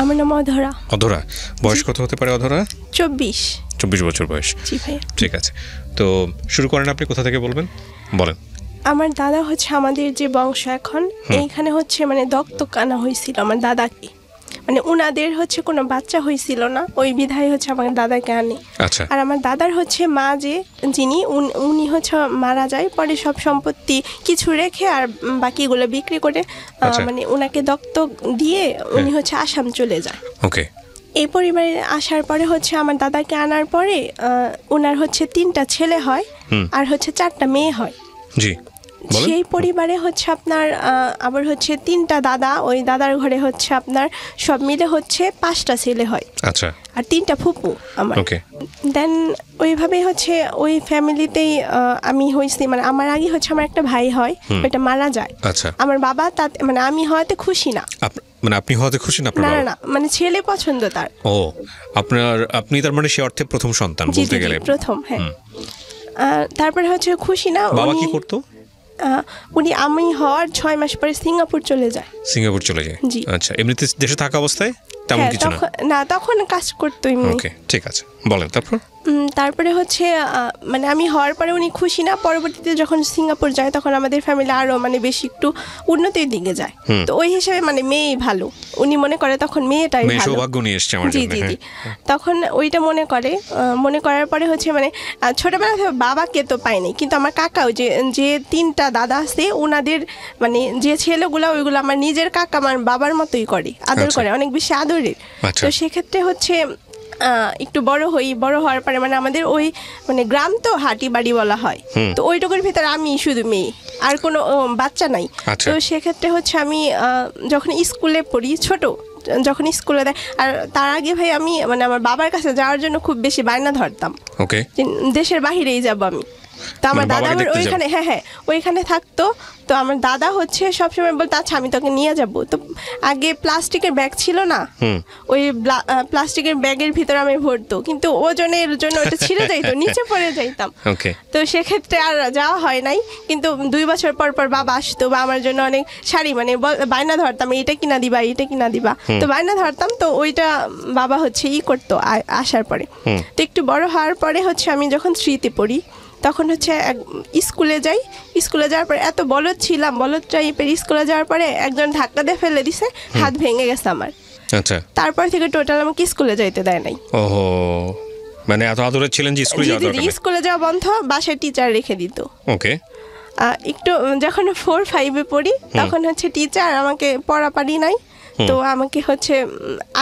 আমার নাম অধরা। অধরা, বয়স কত হতে পারে অধরা? 24 বছর বয়স। জি ভাইয়া। ঠিক আছে, তো শুরু করেন, আপনি কোথা থেকে বলবেন, বলেন। আমার দাদা হচ্ছে আমাদের যে বংশ এখন এইখানে হচ্ছে মানে দত্তক আনা হয়েছিল আমার দাদাকে, মানে উনাদের হচ্ছে কোনো বাচ্চা হয়েছিল না, ওই বিধায় হচ্ছে আমার দাদাকে আনে। আচ্ছা। আর আমার দাদার হচ্ছে মা যে যিনি উনি হচ্ছে মারা যায়, পরে সব সম্পত্তি কিছু রেখে আর বাকিগুলো বিক্রি করে মানে উনাকে দত্তক দিয়ে উনি হচ্ছে আসাম চলে যায়। ওকে। এই পরিবারে আসার পরে হচ্ছে আমার দাদাকে আনার পরে ওনার হচ্ছে 3টা ছেলে হয় আর হচ্ছে 4টা মেয়ে হয়। জি। সেই পরিবারে হচ্ছে আপনার আবার হচ্ছে 3টা দাদা, ওই দাদার ঘরে হচ্ছে আপনার সব মিলে হচ্ছে 5টা ছেলে হয়। আচ্ছা। আর 3টা ফুপু আমার। ওকে। দেন ওইভাবে হচ্ছে ওই ফ্যামিলিতেই আমি হয়েছি, মানে আমার আগে হচ্ছে আমার একটা ভাই হয়, ওইটা মারা যায়। আচ্ছা। আমার বাবা তাতে মানে আমি হওয়াতে খুশি না। মানে আপনি হওয়াতে খুশি না? আপনার না, মানে ছেলে পছন্দ তার। ও, আপনি তার মানে সে অর্থে প্রথম সন্তান বলতে গেলে। প্রথম, হ্যাঁ। তারপরে হচ্ছে খুশি না। বাবা কি করতো? উনি আমি হওয়ার 6 মাস পরে সিঙ্গাপুর চলে যায়। জি। আচ্ছা, এমনিতে দেশে থাকা অবস্থায় তেমন কিছু না, তখন কাজ করতো এমনি। ওকে, ঠিক আছে, বলেন তারপর। তারপরে হচ্ছে মানে আমি হওয়ার পরে উনি খুশি না। পরবর্তীতে যখন সিঙ্গাপুর যায় তখন আমাদের ফ্যামিলি আরও মানে বেশি একটু উন্নতির দিকে যায়। তো ওই হিসেবে মানে মেয়েই ভালো, উনি মনে করে তখন মেয়েটাই ভালো, সৌভাগ্য নিয়ে এসেছে আমার জন্য। জি। তখন ওইটা মনে করার পরে হচ্ছে মানে ছোটবেলা থেকে বাবাকে তো পাইনি, কিন্তু আমার কাকাও যে 3টা দাদা আছে ওনাদের মানে যে ছেলেগুলো ওইগুলো আমার নিজের কাকা আমার বাবার মতোই করে, আদর করে, অনেক বেশি আদরের। তো সেক্ষেত্রে হচ্ছে একটু বড় হওয়ার পরে মানে আমাদের ওই মানে গ্রাম তো হাটি বাড়ি বলা হয়, তো ওইটুকুর ভিতরে আমি শুধু মেয়ে, আর কোনো বাচ্চা নাই। তো সেক্ষেত্রে হচ্ছে আমি যখন স্কুলে পড়ি, যখন স্কুলে দেয়, আর তার আগে ভাই আমি মানে আমার বাবার কাছে যাওয়ার জন্য খুব বেশি বায়না ধরতাম, দেশের বাহিরেই যাব আমি। তো আমার দাদা ওইখানে ওইখানে থাকতো। তো আমার দাদা হচ্ছে সবসময় বলতো আচ্ছা আমি তোকে নিয়ে যাব। তো আগে প্লাস্টিকের ব্যাগ ছিল না, ওই প্লাস্টিকের ব্যাগের ভিতরে আমি ভরতো, কিন্তু ওজনের জন্য ওটা ছিঁড়ে যাইতো, নিচে পড়ে যাইতাম। তো সেক্ষেত্রে আর যাওয়া হয় নাই। কিন্তু 2 বছর পর বাবা আসতো বা আমার জন্য অনেক শাড়ি মানে বায়না ধরতাম, এটা কিনা দিবা। তো বায়না ধরতাম, তো ওইটা বাবা হচ্ছে করতো আসার পরে। তো একটু বড় হওয়ার পরে হচ্ছে আমি যখন 3তে পড়ি তখন হচ্ছে স্কুলে যাওয়ার পরে এত বলদ ছিলাম, বলদ টাইপের। স্কুলে যাওয়ার পরে একজন ধাক্কা দিয়ে ফেলে দিছে, হাত ভেঙে গেছে আমার। আচ্ছা। তারপর থেকে টোটাল আমাকে স্কুলে যাইতে দেয় নাই। ওহো, মানে এত আদরে ছিলেন যে স্কুলে যাওয়া বন্ধ, বাসায় টিচার রেখে দিত। ওকে। একটু যখন 4-5-এ পড়ি তখন হচ্ছে টিচার আমাকে পড়াপারি নাই, তো আমাকে হচ্ছে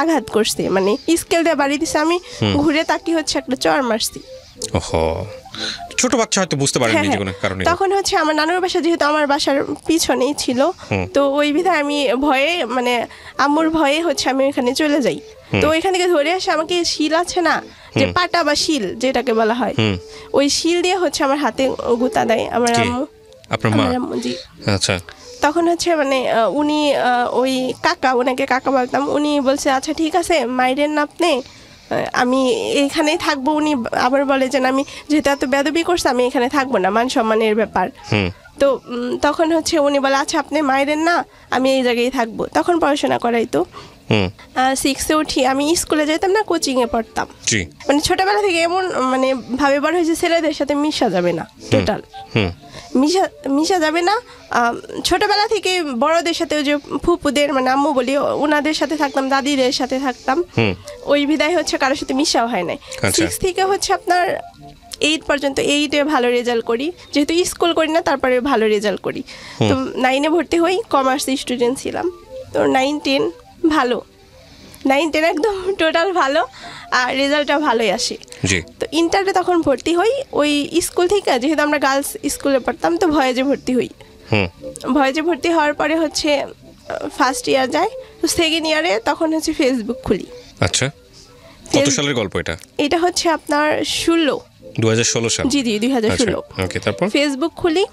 আঘাত করছে, মানে স্কেল দিয়ে বাড়ি দিছে। আমি ঘুরে তাকিয়ে হচ্ছে একটা চড় মারছি। ওহো, ছোট বাচ্চা হয়তো বুঝতে পারেনি যে কোনো কারণে। তখন হচ্ছে আমার নানুর বাসা যেহেতু আমার বাসার পিছনেই ছিল, তো ওই বিধায় আমি ভয়ে মানে আম্মুর ভয়ে হচ্ছে আমি ওইখানে চলে যাই। তো ওইখান থেকে ধরে আসে আমাকে শিল আছে না, যে পাটা বা শিল যেটাকে বলা হয়, ওই শিল দিয়ে হচ্ছে আমার হাতে গুতা দেয় আমার আম্মু। আপনার মা? জি। আচ্ছা। তখন হচ্ছে মানে উনি ওই ওনাকে কাকা বলতাম, উনি বলছে আচ্ছা ঠিক আছে মাইরেন না আপনি, আমি এইখানেই থাকবো। উনি আবার বলে যে আমি যেহেতু এত বেয়াদবি করছে আমি এখানে থাকবো না, মান সম্মানের ব্যাপার। তো তখন হচ্ছে উনি বলে আচ্ছা আপনি মাইরেন না, আমি এই জায়গায় থাকবো। তখন পড়াশোনা করাইতো। 6-এ উঠি, আমি স্কুলে যেতাম না, কোচিংয়ে পড়তাম। মানে ছোটবেলা থেকে এমন মানে ভাবে বড় হয়েছে ছেলেদের সাথে মিশা যাবে না, টোটাল মিশা যাবে না। ছোটবেলা থেকে বড়দের সাথে ওই যে ফুপুদের মানে আম্মু বলি ওনাদের সাথে থাকতাম, দাদিদের সাথে থাকতাম, ওই বিদায় হচ্ছে কারোর সাথে মিশাও হয় নাই। 6 থেকে হচ্ছে আপনার 8 পর্যন্ত 8-এ ভালো রেজাল্ট করি, যেহেতু স্কুল করি না তারপরে ভালো রেজাল্ট করি। তো 9-এ ভর্তি হই, কমার্স স্টুডেন্ট ছিলাম। তো 9-10 ভালো, 9-10 একদম টোটাল ভালো, আর রেজাল্টটা ভালোই আসে। তো ইন্টারে তখন ভর্তি হই ওই স্কুল থেকে, যেহেতু আমরা গার্লস স্কুলে পড়তাম, তো ভয়েজে ভর্তি হই। ভয়েজে ভর্তি হওয়ার পরে হচ্ছে ফার্স্ট ইয়ার যায়, তো সেকেন্ড ইয়ারে তখন হচ্ছে ফেসবুক খুলি। আচ্ছা, কত সালের গল্প এটা? এটা হচ্ছে আপনার 2016 সাল। জি 2016। ওকে, তারপর ফেসবুক খুলি।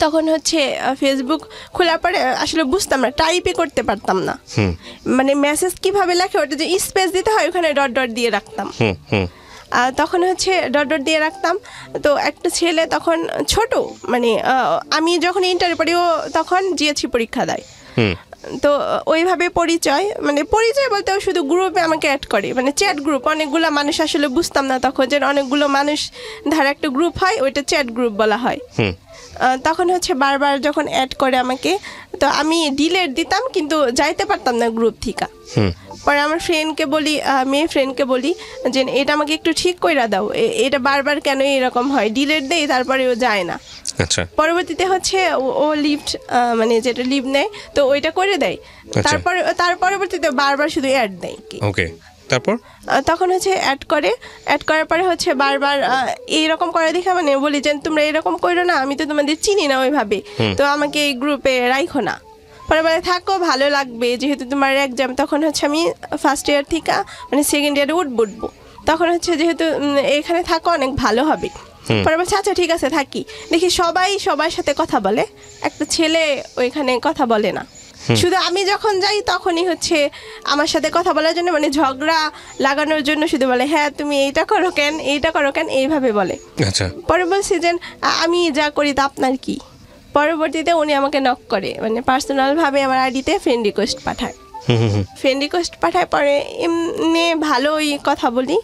তখন হচ্ছে ফেসবুক খোলার পরে আসলে বুঝতাম না, টাইপই করতে পারতাম না, মানে মেসেজ কিভাবে লেখে ওটা যে স্পেস দিতে হয় ওখানে ডট ডট দিয়ে রাখতাম। তখন হচ্ছে ডট ডট দিয়ে রাখতাম। তো একটা ছেলে তখন ছোট, মানে আমি যখন ইন্টারে পড়ি ও তখন জিএসসি পরীক্ষা দেয়, তো ওইভাবে পরিচয় বলতে শুধু গ্রুপে আমাকে অ্যাড করে, মানে চ্যাট গ্রুপ, অনেকগুলো মানুষ, আসলে বুঝতাম না তখন যে অনেকগুলো মানুষ ধারা একটা গ্রুপ হয়, ওইটা চ্যাট গ্রুপ বলা হয়। তখন হচ্ছে বারবার যখন অ্যাড করে আমাকে, তো আমি ডিলেট দিতাম কিন্তু যাইতে পারতাম না গ্রুপ থেকে। পরে আমার ফ্রেন্ডকে বলি, মেয়ে ফ্রেন্ডকে বলি যে এটা আমাকে একটু ঠিক কইরা দাও, এটা বারবার কেন এরকম হয়, ডিলেট দেই তারপরে ও যায় না। আচ্ছা, পরবর্তীতে হচ্ছে ও লিফট, মানে যেটা লিভ নেয় তো ওইটা করে দেয়। তার পরবর্তীতে বারবার শুধু অ্যাড দেয়। ওকে, তারপর তখন হচ্ছে অ্যাড করার পরে হচ্ছে বারবার এইরকম করে দেখা, মানে বলি যে তোমরা এরকম করো না, আমি তো তোমাদের চিনি না ওইভাবে, তো আমাকে এই গ্রুপে রাখো না। পরে বলে থাকো, ভালো লাগবে, যেহেতু তোমার এক্সাম। তখন হচ্ছে আমি ফার্স্ট ইয়ার থেকে মানে সেকেন্ড ইয়ারে উঠবো, তখন হচ্ছে যেহেতু এখানে থাকো অনেক ভালো হবে। পরে বলছে আচ্ছা ঠিক আছে থাকি। দেখি সবাই সবার সাথে কথা বলে, একটা ছেলে ওইখানে কথা বলে না। শুধু আমি যখন যাই তখনই হচ্ছে আমার সাথে কথা বলার জন্য, মানে ঝগড়া লাগানোর জন্য শুধু বলে হ্যাঁ তুমি এইটা করো কেন, এইভাবে বলে। আচ্ছা, পরে বলছি যে আমি যা করি তা আপনার কি। পরবর্তীতে উনি আমাকে নক করে, মানে পার্সোনালভাবে আমার আইডিতে ফ্রেন্ড রিকোয়েস্ট পাঠায়। পরে এমনি ভালোই কথা বলি।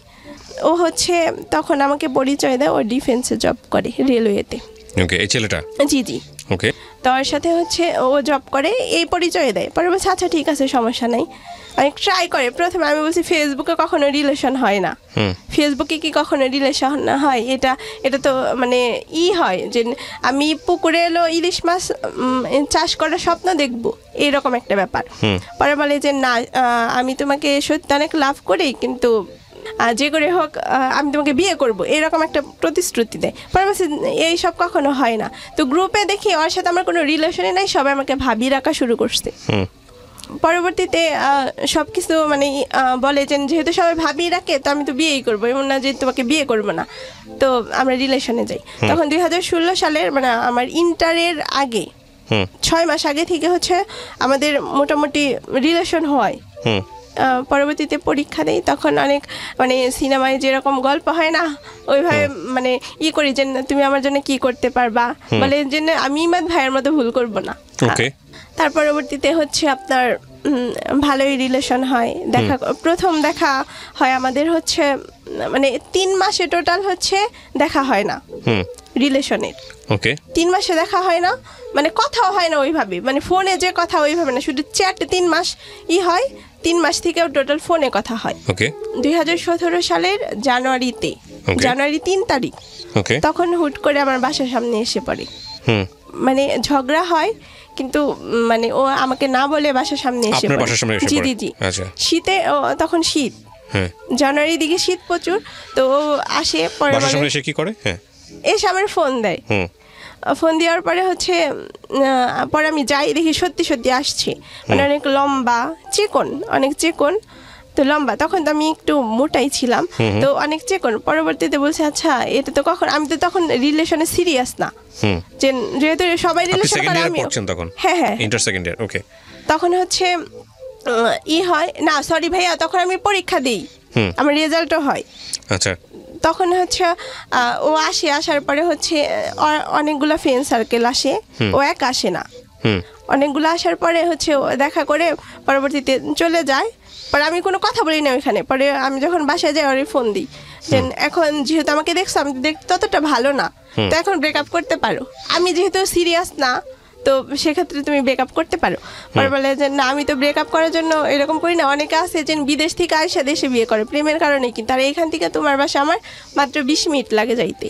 ও হচ্ছে তখন আমাকে পরিচয় দেয়, ও ডিফেন্সে জব করে, রেলওয়েতে। ওকে, এই ছেলেটা? জি। ওকে, তার সাথে হচ্ছে ও জব করে, এই পরিচয় দেয়। পরে বলছে আচ্ছা ঠিক আছে সমস্যা নাই, অনেক ট্রাই করে। প্রথমে আমি বলছি ফেসবুকে কখনো রিলেশন হয় না, ফেসবুকে কি কখনো রিলেশন হয়, এটা তো মানে হয় যে আমি পুকুরে এলো ইলিশ মাছ চাষ করার স্বপ্ন দেখবো, এইরকম একটা ব্যাপার। পরে বলে যে না, আমি তোমাকে সত্যি অনেক লাভ করি, কিন্তু যে করে হোক আমি তোমাকে বিয়ে করব, এরকম একটা প্রতিশ্রুতি দেয়। পরে বলছি এইসব কখনো হয় না। তো গ্রুপে দেখি ওর সাথে আমার কোনো রিলেশনই নাই, সবাই আমাকে ভাবি রাখা শুরু করছে। পরবর্তীতে সব কিছু মানে বলে যে যেহেতু সবাই ভাবিয়ে রাখে তো আমি তো বিয়েই করবো, এমন না যে তোমাকে বিয়ে করবো না। তো আমরা রিলেশনে যাই। তখন 2016 সালের মানে আমার ইন্টারের আগে 6 মাস আগে থেকে হচ্ছে আমাদের মোটামুটি রিলেশন হয়। পরবর্তীতে পরীক্ষা দেই, তখন অনেক মানে সিনেমায় যেরকম গল্প হয় না, ওইভাবে মানে করি যে তুমি আমার জন্য কি করতে পারবা, বলে যে আমি ইমাদ ভাইয়ের মতো ভুল করবো না। তার পরবর্তীতে হচ্ছে আপনার ভালোই রিলেশন হয়। প্রথম দেখা হয় আমাদের হচ্ছে মানে 3 মাসে টোটাল হচ্ছে দেখা হয় না রিলেশনের। 3 মাসে দেখা হয় না, মানে কথাও হয় না ওইভাবে, মানে ফোনে যে কথা ওইভাবে না, শুধু চ্যাট 3 মাস হয়। 3 মাস থেকেও টোটাল ফোনে কথা হয়। 2017 সালের জানুয়ারি 3 তারিখ তখন হুট করে আমার বাসার সামনে এসে পড়ে। মানে ঝগড়া হয় কিন্তু মানে ও আমাকে না বলে বাসার সামনে এসে পড়ে। জি। শীতে, তখন শীত, জানুয়ারির দিকে শীত প্রচুর। তো ও আসে, পরে এসে কি করে, এসে আমার ফোন দেয়। ফোন দেওয়ার পরে হচ্ছে পরে আমি যাই, দেখি সত্যি আসছে, মানে অনেক লম্বা, অনেক চিকন, তো লম্বা। তখন তো আমি একটু মোটাই ছিলাম, তো অনেক চিকন। পরবর্তীতে বলছে আচ্ছা এটা তো কখন, আমি তো তখন রিলেশনে সিরিয়াস না, যেহেতু সবাই রিলেশন করে, আমি হ্যাঁ ইন্টার সেকেন্ড ইয়ার। ওকে, তখন হচ্ছে হয় না, সরি ভাইয়া, তখন আমি পরীক্ষা দিই, আমার রেজাল্টও হয়। আচ্ছা, তখন হচ্ছে ও আসার পরে হচ্ছে অনেকগুলো ফ্রেন্ড সার্কেল আসে, ও এক আসে না, অনেকগুলো আসার পরে হচ্ছে দেখা করে পরবর্তীতে চলে যায়। পরে আমি কোনো কথা বলি না ওইখানে। পরে আমি যখন বাসায় যাই ওরে ফোন দিই যে এখন যেহেতু আমাকে দেখছো, আমি দেখতে ততটা ভালো না, তো এখন ব্রেকআপ করতে পারো, আমি যেহেতু সিরিয়াস না, তো সেক্ষেত্রে তুমি ব্রেকআপ করতে পারো। পরে বলে যে না, আমি তো ব্রেকআপ করার জন্য এরকম করি না, অনেকে আছে যে বিদেশ থেকে আইসা দেশে বিয়ে করে প্রেমের কারণে, কিন্তু আর এইখান থেকে তোমার বাসা আমার মাত্র 20 মিনিট লাগে যাইতে।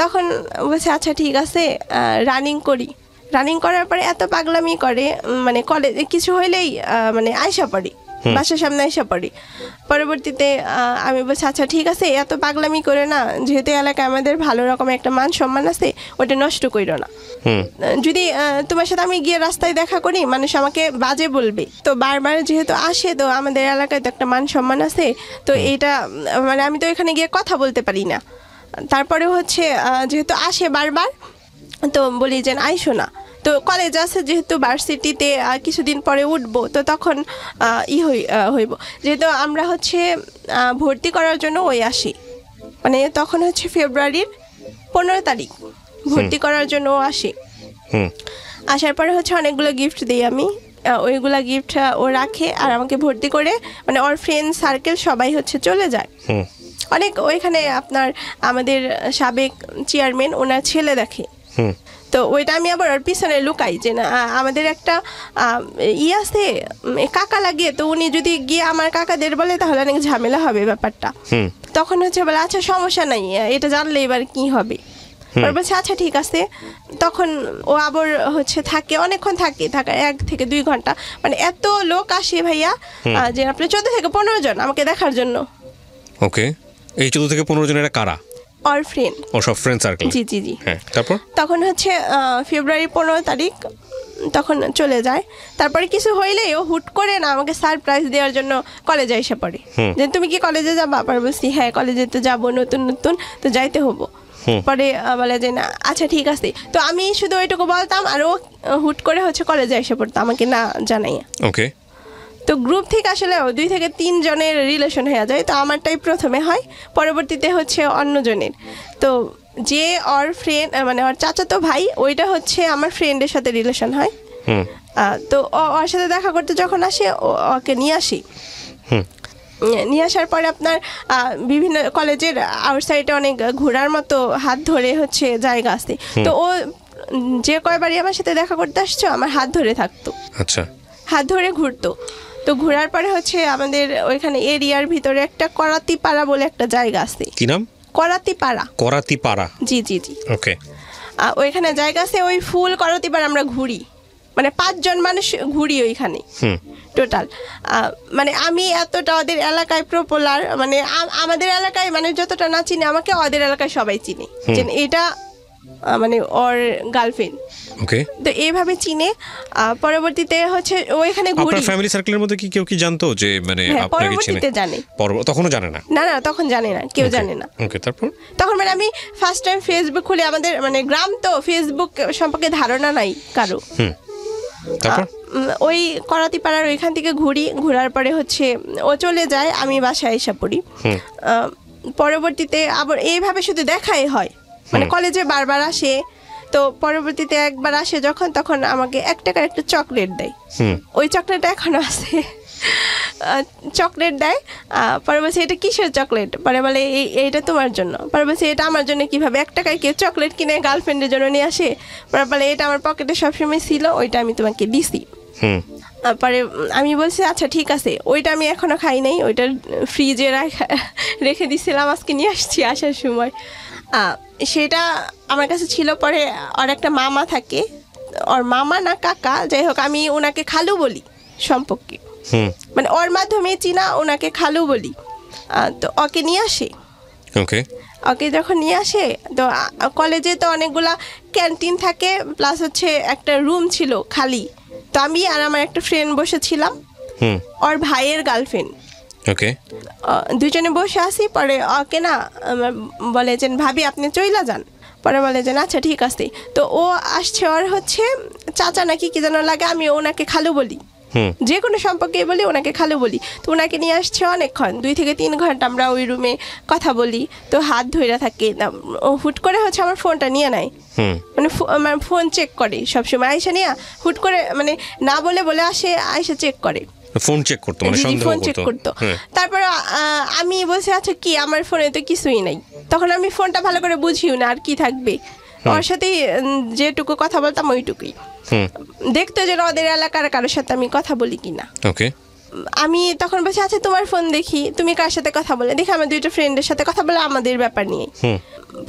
তখন বলছে আচ্ছা ঠিক আছে রানিং করার পরে এত পাগলামি করে, মানে কলেজে কিছু হইলেই মানে আইসা পড়ি, বাসার সামনে আইসা পড়ি। পরবর্তীতে আমি বলছি আচ্ছা ঠিক আছে, এত পাগলামি করে না, যেহেতু এলাকায় আমাদের ভালো রকমের একটা মান সম্মান আছে, ওটা নষ্ট কইরো না। যদি তোমার সাথে আমি গিয়ে রাস্তায় দেখা করি, মানুষ আমাকে বাজে বলবে, তো বারবার যেহেতু আসে, তো আমাদের এলাকায় তো একটা মান সম্মান আছে, তো এইটা মানে আমি তো এখানে গিয়ে কথা বলতে পারি না। তারপরে হচ্ছে যেহেতু আসে বারবার, তো বলি যে আইসো না, তো কলেজ আছে যেহেতু ভার্সিটিতে কিছুদিন পরে উঠবো, তো তখন হইব, যেহেতু আমরা হচ্ছে ভর্তি করার জন্য আসি, মানে তখন হচ্ছে ফেব্রুয়ারির 15 তারিখ ভর্তি করার জন্য আসি। আসার পরে হচ্ছে অনেকগুলো গিফট দিই আমি, ওইগুলা গিফট ও রাখে আর আমাকে ভর্তি করে মানে ওর ফ্রেন্ড সার্কেল সবাই হচ্ছে চলে যায়। অনেক ওইখানে আপনার আমাদের সাবেক চেয়ারম্যান ওনার ছেলে দেখে, তো ওইটা আমি আবার ওর পিছনে লুকাই যে না আমাদের একটা আছে কাকা লাগিয়ে, তো উনি যদি গিয়ে আমার কাকাদের বলে তাহলে অনেক ঝামেলা হবে ব্যাপারটা। তখন হচ্ছে বলে আচ্ছা সমস্যা নাই, এটা জানলে এবার কি হবে। বলছে আচ্ছা ঠিক আছে। তখন ও আবার হচ্ছে থাকে অনেকক্ষণ থাকার 1 থেকে 2 ঘন্টা, মানে এত লোক আসে ভাইয়া যে আপনার 14 থেকে 15 জন আমাকে দেখার জন্য। ওকে, এই 14 থেকে 15 জনের কারা? অর ফ্রেন্ড, ও সব ফ্রেন্ড সার্কেল। জি জি জি। হ্যাঁ, তারপর তখন হচ্ছে ফেব্রুয়ারি 15 তারিখ তখন চলে যায়। তারপরে কিছু হইলেই ও হুট করে না আমাকে সারপ্রাইজ দেওয়ার জন্য কলেজে এসে পড়ে যে তুমি কি কলেজে যাবা? আবার বলছি হ্যাঁ কলেজে তো যাবো, নতুন নতুন তো যাইতে হবো। পরে বলে যে না আচ্ছা ঠিক আছে। তো আমি শুধু ওইটুকু বলতাম আর ও হুট করে হচ্ছে কলেজে এসে পড়তো আমাকে না জানাই। ওকে, তো গ্রুপ থেকে আসলে 2 থেকে 3 জনের রিলেশন হয়ে যায়। তো আমারটাই প্রথমে হয়, পরবর্তীতে হচ্ছে অন্যজনের। তো যে ওর ফ্রেন্ড মানে ওর চাচাতো ভাই ওইটা হচ্ছে আমার ফ্রেন্ডের সাথে রিলেশন হয়। তো ওর সাথে দেখা করতে যখন আসে ওকে নিয়ে আসি। নিয়ে আসার পরে আপনার বিভিন্ন কলেজের আউটসাইডে অনেক ঘোরার মতো হাত ধরে হচ্ছে জায়গা আছে। তো ও যে কয়বারই আমার সাথে দেখা করতে আসছো আমার হাত ধরে থাকতো। আচ্ছা, হাত ধরে ঘুরতো। তো ঘোরার পরে হচ্ছে আমাদের ওইখানে এরিয়ার ভিতরে একটা করাতিপাড়া বলে একটা জায়গা আছে। কি নাম? করাতিপাড়া। করাতিপাড়া, জি জি জি। ওকে, ওইখানে জায়গা আছে, ওই ফুল করাতিপাড়া আমরা ঘুরি, মানে 5 জন মানুষ ঘুরি ওইখানে টোটাল। মানে আমি এতটা ওদের এলাকায় পপুলার, মানে আমাদের এলাকায় মানে যতটা না চিনি আমাকে ওদের এলাকায় সবাই চিনে যে এটা মানে ওর গার্লফ্রেন্ড। ওকে, তো এইভাবে চিনে। পরবর্তীতে হচ্ছে ওইখানে ঘুরি। আপনার ফ্যামিলি সার্কেলের মধ্যে কি কেউ কি জানতো যে মানে আপনাকে চিনে? পরবর্তীতে জানে। তখনও জানে না? না না তখন জানে না, কেউ জানে না। ওকে, তারপর? তখন মানে আমি ফার্স্ট টাইম ফেসবুক খুলে, আমাদের মানে গ্রাম তো ফেসবুক সম্পর্কে ধারণা নাই কারো। তারপর ওই করাতিপাড়ার ওইখান থেকে ঘোরার পরে হচ্ছে ও চলে যায়, আমি বাসায় এসে পড়ি। পরবর্তীতে আবার এইভাবে শুধু দেখাই হয়, মানে কলেজে বারবার আসে। তো পরবর্তীতে একবার আসে যখন, তখন আমাকে 1 টাকার একটা চকলেট দেয়। ওই চকলেটটা এখনো আছে, চকলেট দেয়। পরে বলছে এটা কিসের চকলেট? পরে বলে এইটা তোমার জন্য। পরে বলছে এটা আমার জন্য কিভাবে? 1 টাকায় কেউ চকলেট কিনে গার্লফ্রেন্ডের জন্য নিয়ে আসে? পরে বলে এটা আমার পকেটে সবসময় ছিল, ওইটা আমি তোমাকে দিছি। পরে আমি বলছি আচ্ছা ঠিক আছে। ওইটা আমি এখনো খাই নাই, ওইটা ফ্রিজে রেখে দিছিলাম, আজকে নিয়ে আসছি আসার সময়। সেটা আমার কাছে ছিল। পরে ওর একটা মামা থাকে, ওর মামা না কাকা যাই হোক, আমি ওনাকে খালু বলি সম্পর্কে, মানে ওর মাধ্যমে চিনা, ওনাকে খালু বলি। তো ওকে নিয়ে আসে। ওকে, ওকে যখন নিয়ে আসে, তো কলেজে তো অনেকগুলা ক্যান্টিন থাকে, প্লাস হচ্ছে একটা রুম ছিল খালি। তো আমি আর আমার একটা ফ্রেন্ড বসেছিলাম, ওর ভাইয়ের গার্লফ্রেন্ড। ওকে, দুজনে বসে আসি। পরে ওকে না বলে যে ভাবি আপনি চইলা যান। পরে বলে যে আচ্ছা ঠিক আছে। তো ও আসছে, ওর হচ্ছে চাচা নাকি কি যেন লাগে, আমি ওনাকে খালু বলি, যে কোনো সম্পর্কে বলি ওনাকে খালু বলি। তো ওনাকে নিয়ে আসছে অনেকক্ষণ, 2 থেকে 3 ঘন্টা আমরা ওই রুমে কথা বলি। তো হাত ধরে থাকে। ও হুট করে হচ্ছে আমার ফোনটা নিয়ে নেয়, মানে ফোন চেক করে সবসময়। আয়সা নিয়ে হুট করে মানে না বলে আসে, আয়সা চেক করে, ফোন চেক করতো, মানে সন্দেহ করতো। তারপর আমি বলছি আচ্ছা কি, আমার ফোনে তো কিছুই নাই। তখন আমি ফোনটা ভালো করে বুঝিও না, আর কি থাকবে। ওর সাথে যেটুকু কথা বলতাম ওইটুকুই, দেখতো যে ওদের এলাকার কারোর সাথে আমি কথা বলি কিনা। ওকে, আমি তখন বলছি আচ্ছা তোমার ফোন দেখি, তুমি কার সাথে কথা বলে দেখি। আমার 2টা ফ্রেন্ডের সাথে কথা বলে আমাদের ব্যাপার নিয়ে।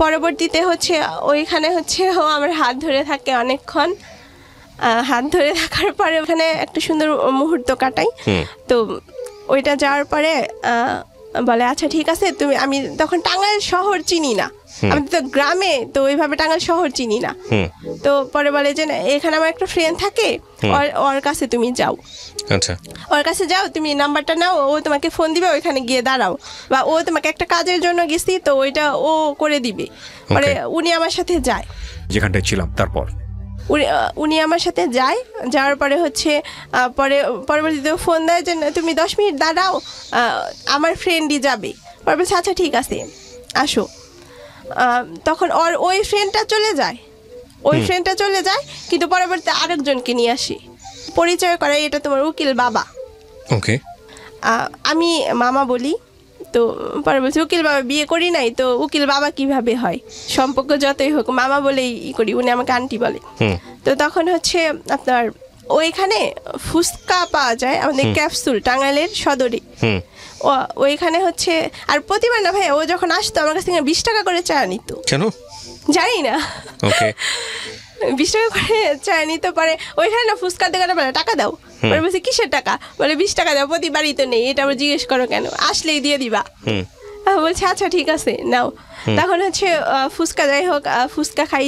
পরবর্তীতে হচ্ছে ওইখানে হচ্ছে ও আমার হাত ধরে থাকে অনেকক্ষণ। হাত ধরে থাকার পরে ওখানে একটা সুন্দর মুহূর্ত কাটাই। তো ওইটা যাওয়ার পরে বলে আচ্ছা ঠিক আছে তুমি, আমি তখন টাঙ্গাইল শহর চিনি না, আমি তো গ্রামে, তো ওইভাবে টাঙ্গাইল শহর চিনি না। তো পরে বলে যে এখানে আমার একটা ফ্রেন্ড থাকে, ওর কাছে তুমি যাও। আচ্ছা, ওর কাছে যাও, তুমি নাম্বারটা নাও, ও তোমাকে ফোন দিবে, ওইখানে গিয়ে দাঁড়াও, বা ও তোমাকে একটা কাজের জন্য গেছি তো ওইটা ও করে দিবে। পরে উনি আমার সাথে যায় যেখানটায় ছিলাম। তারপর উনি আমার সাথে যায়, যাওয়ার পরে হচ্ছে পরবর্তীতে ফোন দেয় যে তুমি 10 মিনিট দাঁড়াও, আমার ফ্রেন্ডই যাবে। পরে বলছে আচ্ছা ঠিক আছে আসো। তখন ওই ফ্রেন্ডটা চলে যায়, কিন্তু পরবর্তীতে আরেকজনকে নিয়ে আসি। পরিচয় করাই, এটা তোমার উকিল বাবা। ওকে। আমি মামা বলি, তো পরে বলছি উকিল বাবা বিয়ে করি নাই, তো উকিল বাবা কিভাবে হয়, সম্পর্ক যতই হোক মামা বলেই করি, উনি আমাকে আন্টি বলে। তো তখন হচ্ছে আপনার ওইখানে ফুচকা পাওয়া যায় আমাদের ক্যাপসুল, টাঙ্গাইলের সদরে। ওইখানে হচ্ছে, আর প্রতিবার না ভাই ও যখন আসতো আমার কাছ থেকে 20 টাকা করে চা নিত। কেন জানি না, ওকে 20 টাকা করে চা নিতে পারে। ওইখানে না ফুচকার দোকানে বলে টাকা দাও, পরে বলছে কিসের টাকা, বলে 20 টাকা দাও, প্রতিবারই তো নেই, এটা আবার জিজ্ঞেস করো কেন, আসলেই দিয়ে দিবা। বলছে আচ্ছা ঠিক আছে নাও। তখন হচ্ছে ফুচকা, যাই হোক ফুচকা খাই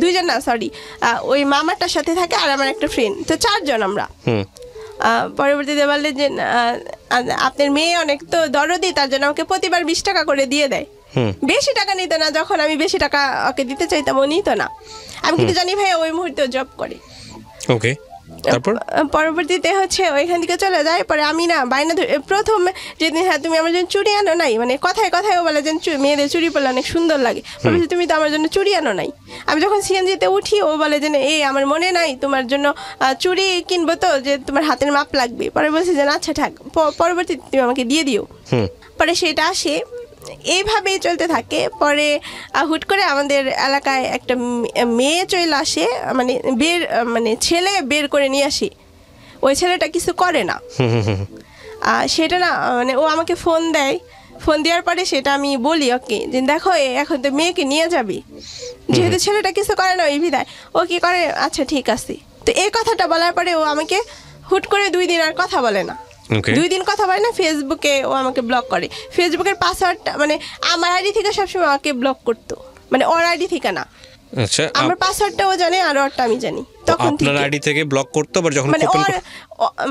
দুইজন না সরি, ওই মামাটার সাথে থাকে আর আমার একটা ফ্রেন্ড, তো 4 জন আমরা। পরবর্তীতে বললে যে আপনার মেয়ে অনেক তো দরদি, তার জন্য আমাকে প্রতিবার 20 টাকা করে দিয়ে দেয়। বেশি টাকা নিত না, যখন আমি বেশি টাকা ওকে দিতে চাইতাম ও নিত না। আমি কিন্তু জানি ভাই ওই মুহূর্তে জব করে। ওকে, তারপর পরবর্তীতে হচ্ছে ওইখান থেকে চলে যায়। পরে আমি না বাইনা প্রথম যেদিন, হ্যাঁ তুমি আমার জন্য চুড়ি আনো নাই, মানে কথায় কথায় ও বলে যে মেয়েদের চুড়ি পরলে অনেক সুন্দর লাগে, তুমি তো আমার জন্য চুড়ি আনো নাই। আমি যখন সিএনজিতে উঠি ও বলে যে এই আমার মনে নাই তোমার জন্য চুড়ি কিনবো, তো যে তোমার হাতের মাপ লাগবে। পরে বলছি যে আচ্ছা থাক, পরবর্তীতে তুমি আমাকে দিয়ে দিও। পরে সেটা আসে, এইভাবেই চলতে থাকে। পরে হুট করে আমাদের এলাকায় একটা মেয়ে চলে আসে, মানে ছেলে বের করে নিয়ে আসি। ওই ছেলেটা কিছু করে না, সেটা না মানে ও আমাকে ফোন দেয়। ফোন দেওয়ার পরে সেটা আমি বলি ওকে যে দেখো এখন তো মেয়েকে নিয়ে যাবি, যেহেতু ছেলেটা কিছু করে না ওই বিদায়। ও কি করে, আচ্ছা ঠিক আছে। তো এই কথাটা বলার পরে ও আমাকে হুট করে 2 দিন আর কথা বলে না। 2 দিন কথা বলে না, ফেসবুকে ও আমাকে ব্লক করে। ফেসবুকের পাসওয়ার্ডটা মানে আমার আইডি থেকে সবসময় আমাকে ব্লক করতো, মানে ওর আইডি থেকে না। আচ্ছা, আমার পাসওয়ার্ডটা ও জানে আর ওরটা আমি জানি। তখন আপনার আইডি থেকে ব্লক করতো, আবার যখন মানে